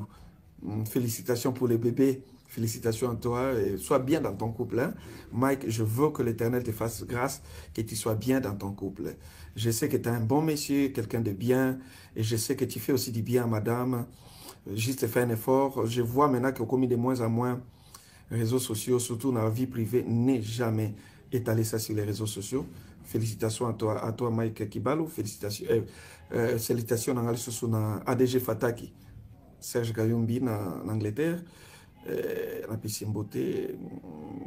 Félicitations pour les bébés, félicitations à toi, et sois bien dans ton couple. Hein. Mike, je veux que l'Éternel te fasse grâce, que tu sois bien dans ton couple. Je sais que tu es un bon monsieur, quelqu'un de bien, et je sais que tu fais aussi du bien à madame. Juste faire un effort. Je vois maintenant qu'on commis de moins en moins réseaux sociaux, surtout dans la vie privée, n'est jamais étaler ça sur les réseaux sociaux. Félicitations à toi Mike Kibalou. Félicitations à ADG Fataki, Serge Gayumbi en Angleterre.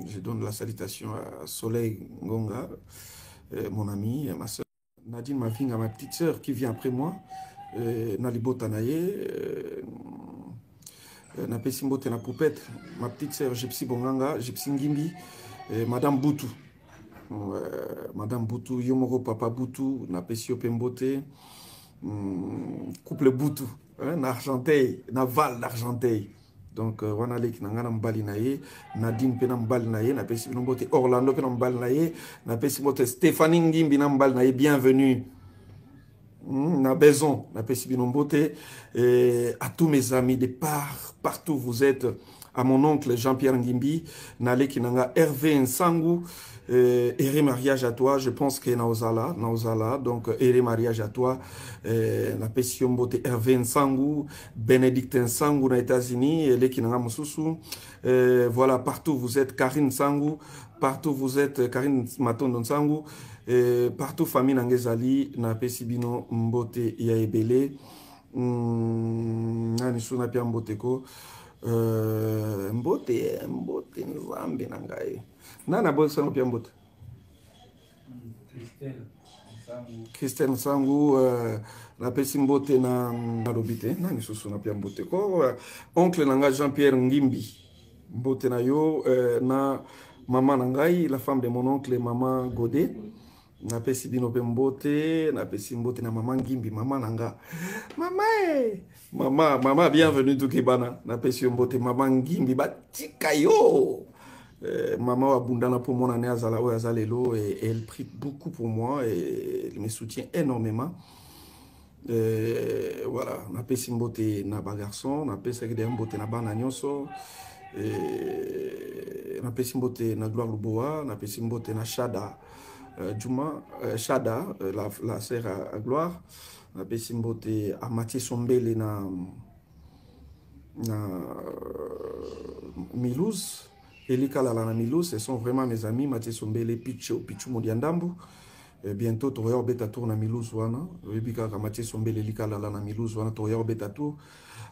Je donne la salutation à Soleil Ngonga, mon ami, ma soeur. Nadine Mavinga, ma petite soeur qui vient après moi. Nalibo Tanaye, Napesimbote na Poupette, ma petite sœur Gypsy Bonganga, Gypsy Ngimbi, Madame Boutou, Madame Boutou, Yomoro Papa Boutou, Napesio Pembote, couple Boutou, na Argenteuil, na Val d'Argenteuil. Donc, Wanalek Nangana Mbalinaye, Nadine Penam Balinaye, Napesi Binobote, Orlando Penam Balinaye, Napesimote Stéphanie Ngimbi Nambalinaye, bienvenue. Na Baison, na Pessibinombote, à tous mes amis de partout où vous êtes, à mon oncle Jean-Pierre Ngimbi, Nale Kinanga, Hervé Nsangu, Ere mariage à toi, je pense que Naozala, donc Ere mariage à toi, na Pessiombote, Hervé Nsangu, Bénédicte Nsangu, na États-Unis, Le Kinanga Mosusu, voilà, partout où vous êtes, Karine Nsangu, partout où vous êtes, Karine Matondo Nsangu, partout famille Nangezali, na Pesibino Mbote ya Ebele, nani suna pia Mboteko, Mbote Nzambe Nangaye. Nana Bolsano pia Mbote? Christelle Nsangu, na Pesi Mbote na Robite, nani susuna pia Mboteko, oncle Nanga Jean-Pierre Ngimbi, Mbote na yo, na maman Nangaye, la femme de mon oncle, maman Godet. Na pesi bino pembote, na pesi mbote na maman Ngimbi, maman Nanga. Maman, bienvenue tout Kibana. Na pesi mbote, maman Ngimbi, batika yo. Maman abundana pour mon année azala o azalelo et elle prie beaucoup pour moi et elle me soutient énormément. Voilà, na pesi mbote na ba garçon, na pesi de mbote na bana nyonso. Na pesi mbote na Gloire Luboa, na pesi mbote na Shada. Juma, Shada, la sœur à Gloire, na Pessimbote à Mathieu Sombele na Milouz, Elika na Milouz, ce sont vraiment mes amis, Mathieu Sombele, Pichu Modiandambu. Bientôt, Toya Beta Tour na Milouz wana, Rebika Mathieu Sombele, Elika na Milouz wana, Toya Beta Tour,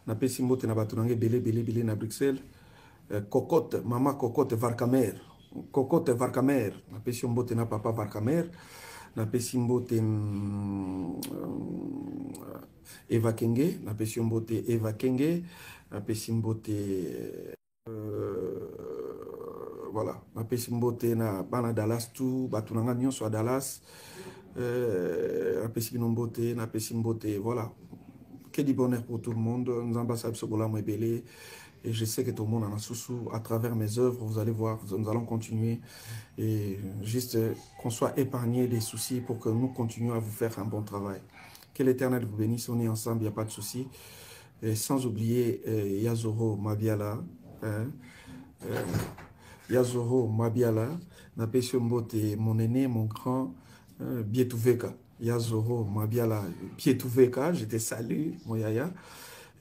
na Pessimbote na Batunange, Belé na Bruxelles, Cocotte, Maman Cocotte Varkamer. Cocotte Varkamer, na pesi mbote na papa Varkamer, na pesi mbote Eva Kenge, na pesi mbote Eva Kenge, na pesi mbote voilà, na pesi mbote na bana Dallas tout, batunanga nyonso a Dallas, na pesi mbote, na pesi mbote, voilà. Que du bonheur pour tout le monde, nous ambassadeurs Sobola Mwebele. Et je sais que tout le monde en a sous à travers mes œuvres, vous allez voir, nous allons continuer. Et juste qu'on soit épargné des soucis pour que nous continuions à vous faire un bon travail. Que l'Éternel vous bénisse, on est ensemble, il n'y a pas de souci. Et sans oublier Yazoro Mabiala, Yazoro Mabiala, Napesio Mbote, mon aîné, mon grand, Bietuveka. Yazoro Mabiala, Bietuveka, je te salue, mon yaya.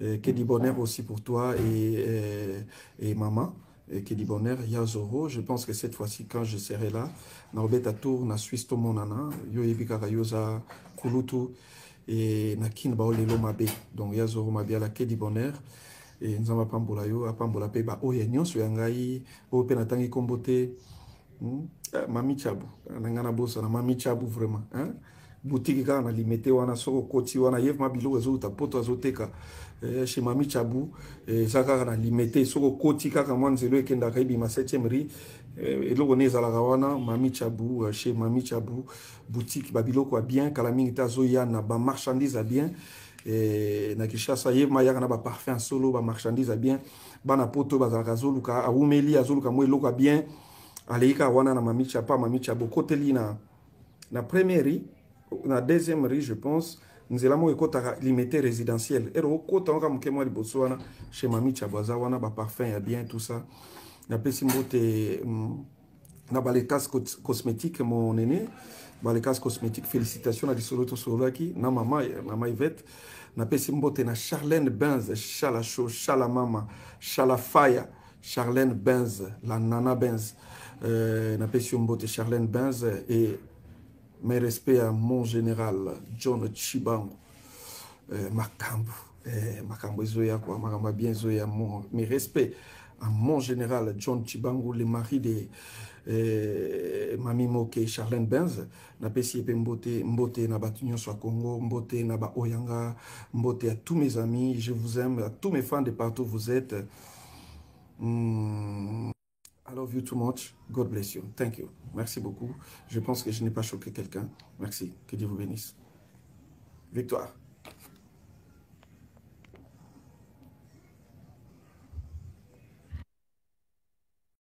Que du bonheur aussi pour toi et maman. Et que du bonheur, Yazoro. Je pense que cette fois-ci, quand je serai là, Norbeta Tour, na Suisse Tomonana, Yo Ebikaka Yoza, Kulutu, et Nakin Baolelo Mabe. Donc Yazoro Mabiala, que du bonheur. Et nous avons pambola yo, apambola pe ba oye nyonso yangai, o pe natangi kombote. Mami Chabu, nangana bosa na Mami Chabu vraiment, hein? Boutique kaka na limité wana soko koti wana yev mabilo ezo poto azoteka chez Mami Chabu eza kaka na limité soko koti kaka mwa nzelo ekendaka ebima 7e rue eloko ne ezalaka wana Mami Chabu chez Mami Chabu boutique babiloko ya bien kala mingi te azoya na bamarchandise ya bien na Kinshasa yev mayaka na baparfum solo bamarchandise ya bien bana poto bazalaka azoluka awumeli azoluka mwa eloko ya bien aleika wana na Mami Chabu koteli na première rue na deuxième rue, je pense, nous avons limité résidentiel. Et quand on a chez Mami Chabaza, on a un parfum, il y a bien tout ça. On a les cases cosmétiques, mon aîné. Les cases cosmétiques, félicitations à Dissoloto Solaki, na maman Yvette. On a na Charlène Benz, Chala Chaud, Chala Mama, Chala Faya, Charlène Benz, la Nana Benz. On a Charlène Benz et mes respects à mon général John Chibangu, Makambo, Makambo Zoya, quoi, Makambo bien Zoya, mes respects à mon général John Chibangu, le mari de Mami Moke, Charlène Benz, na pesi mbote na batunyo soit Congo, mbote na ba Oyanga, mbote à tous mes amis, je vous aime, à tous mes fans de partout où vous êtes. I love you too much. God bless you. Thank you. Merci beaucoup. Je pense que je n'ai pas choqué quelqu'un. Merci. Que Dieu vous bénisse. Victoire.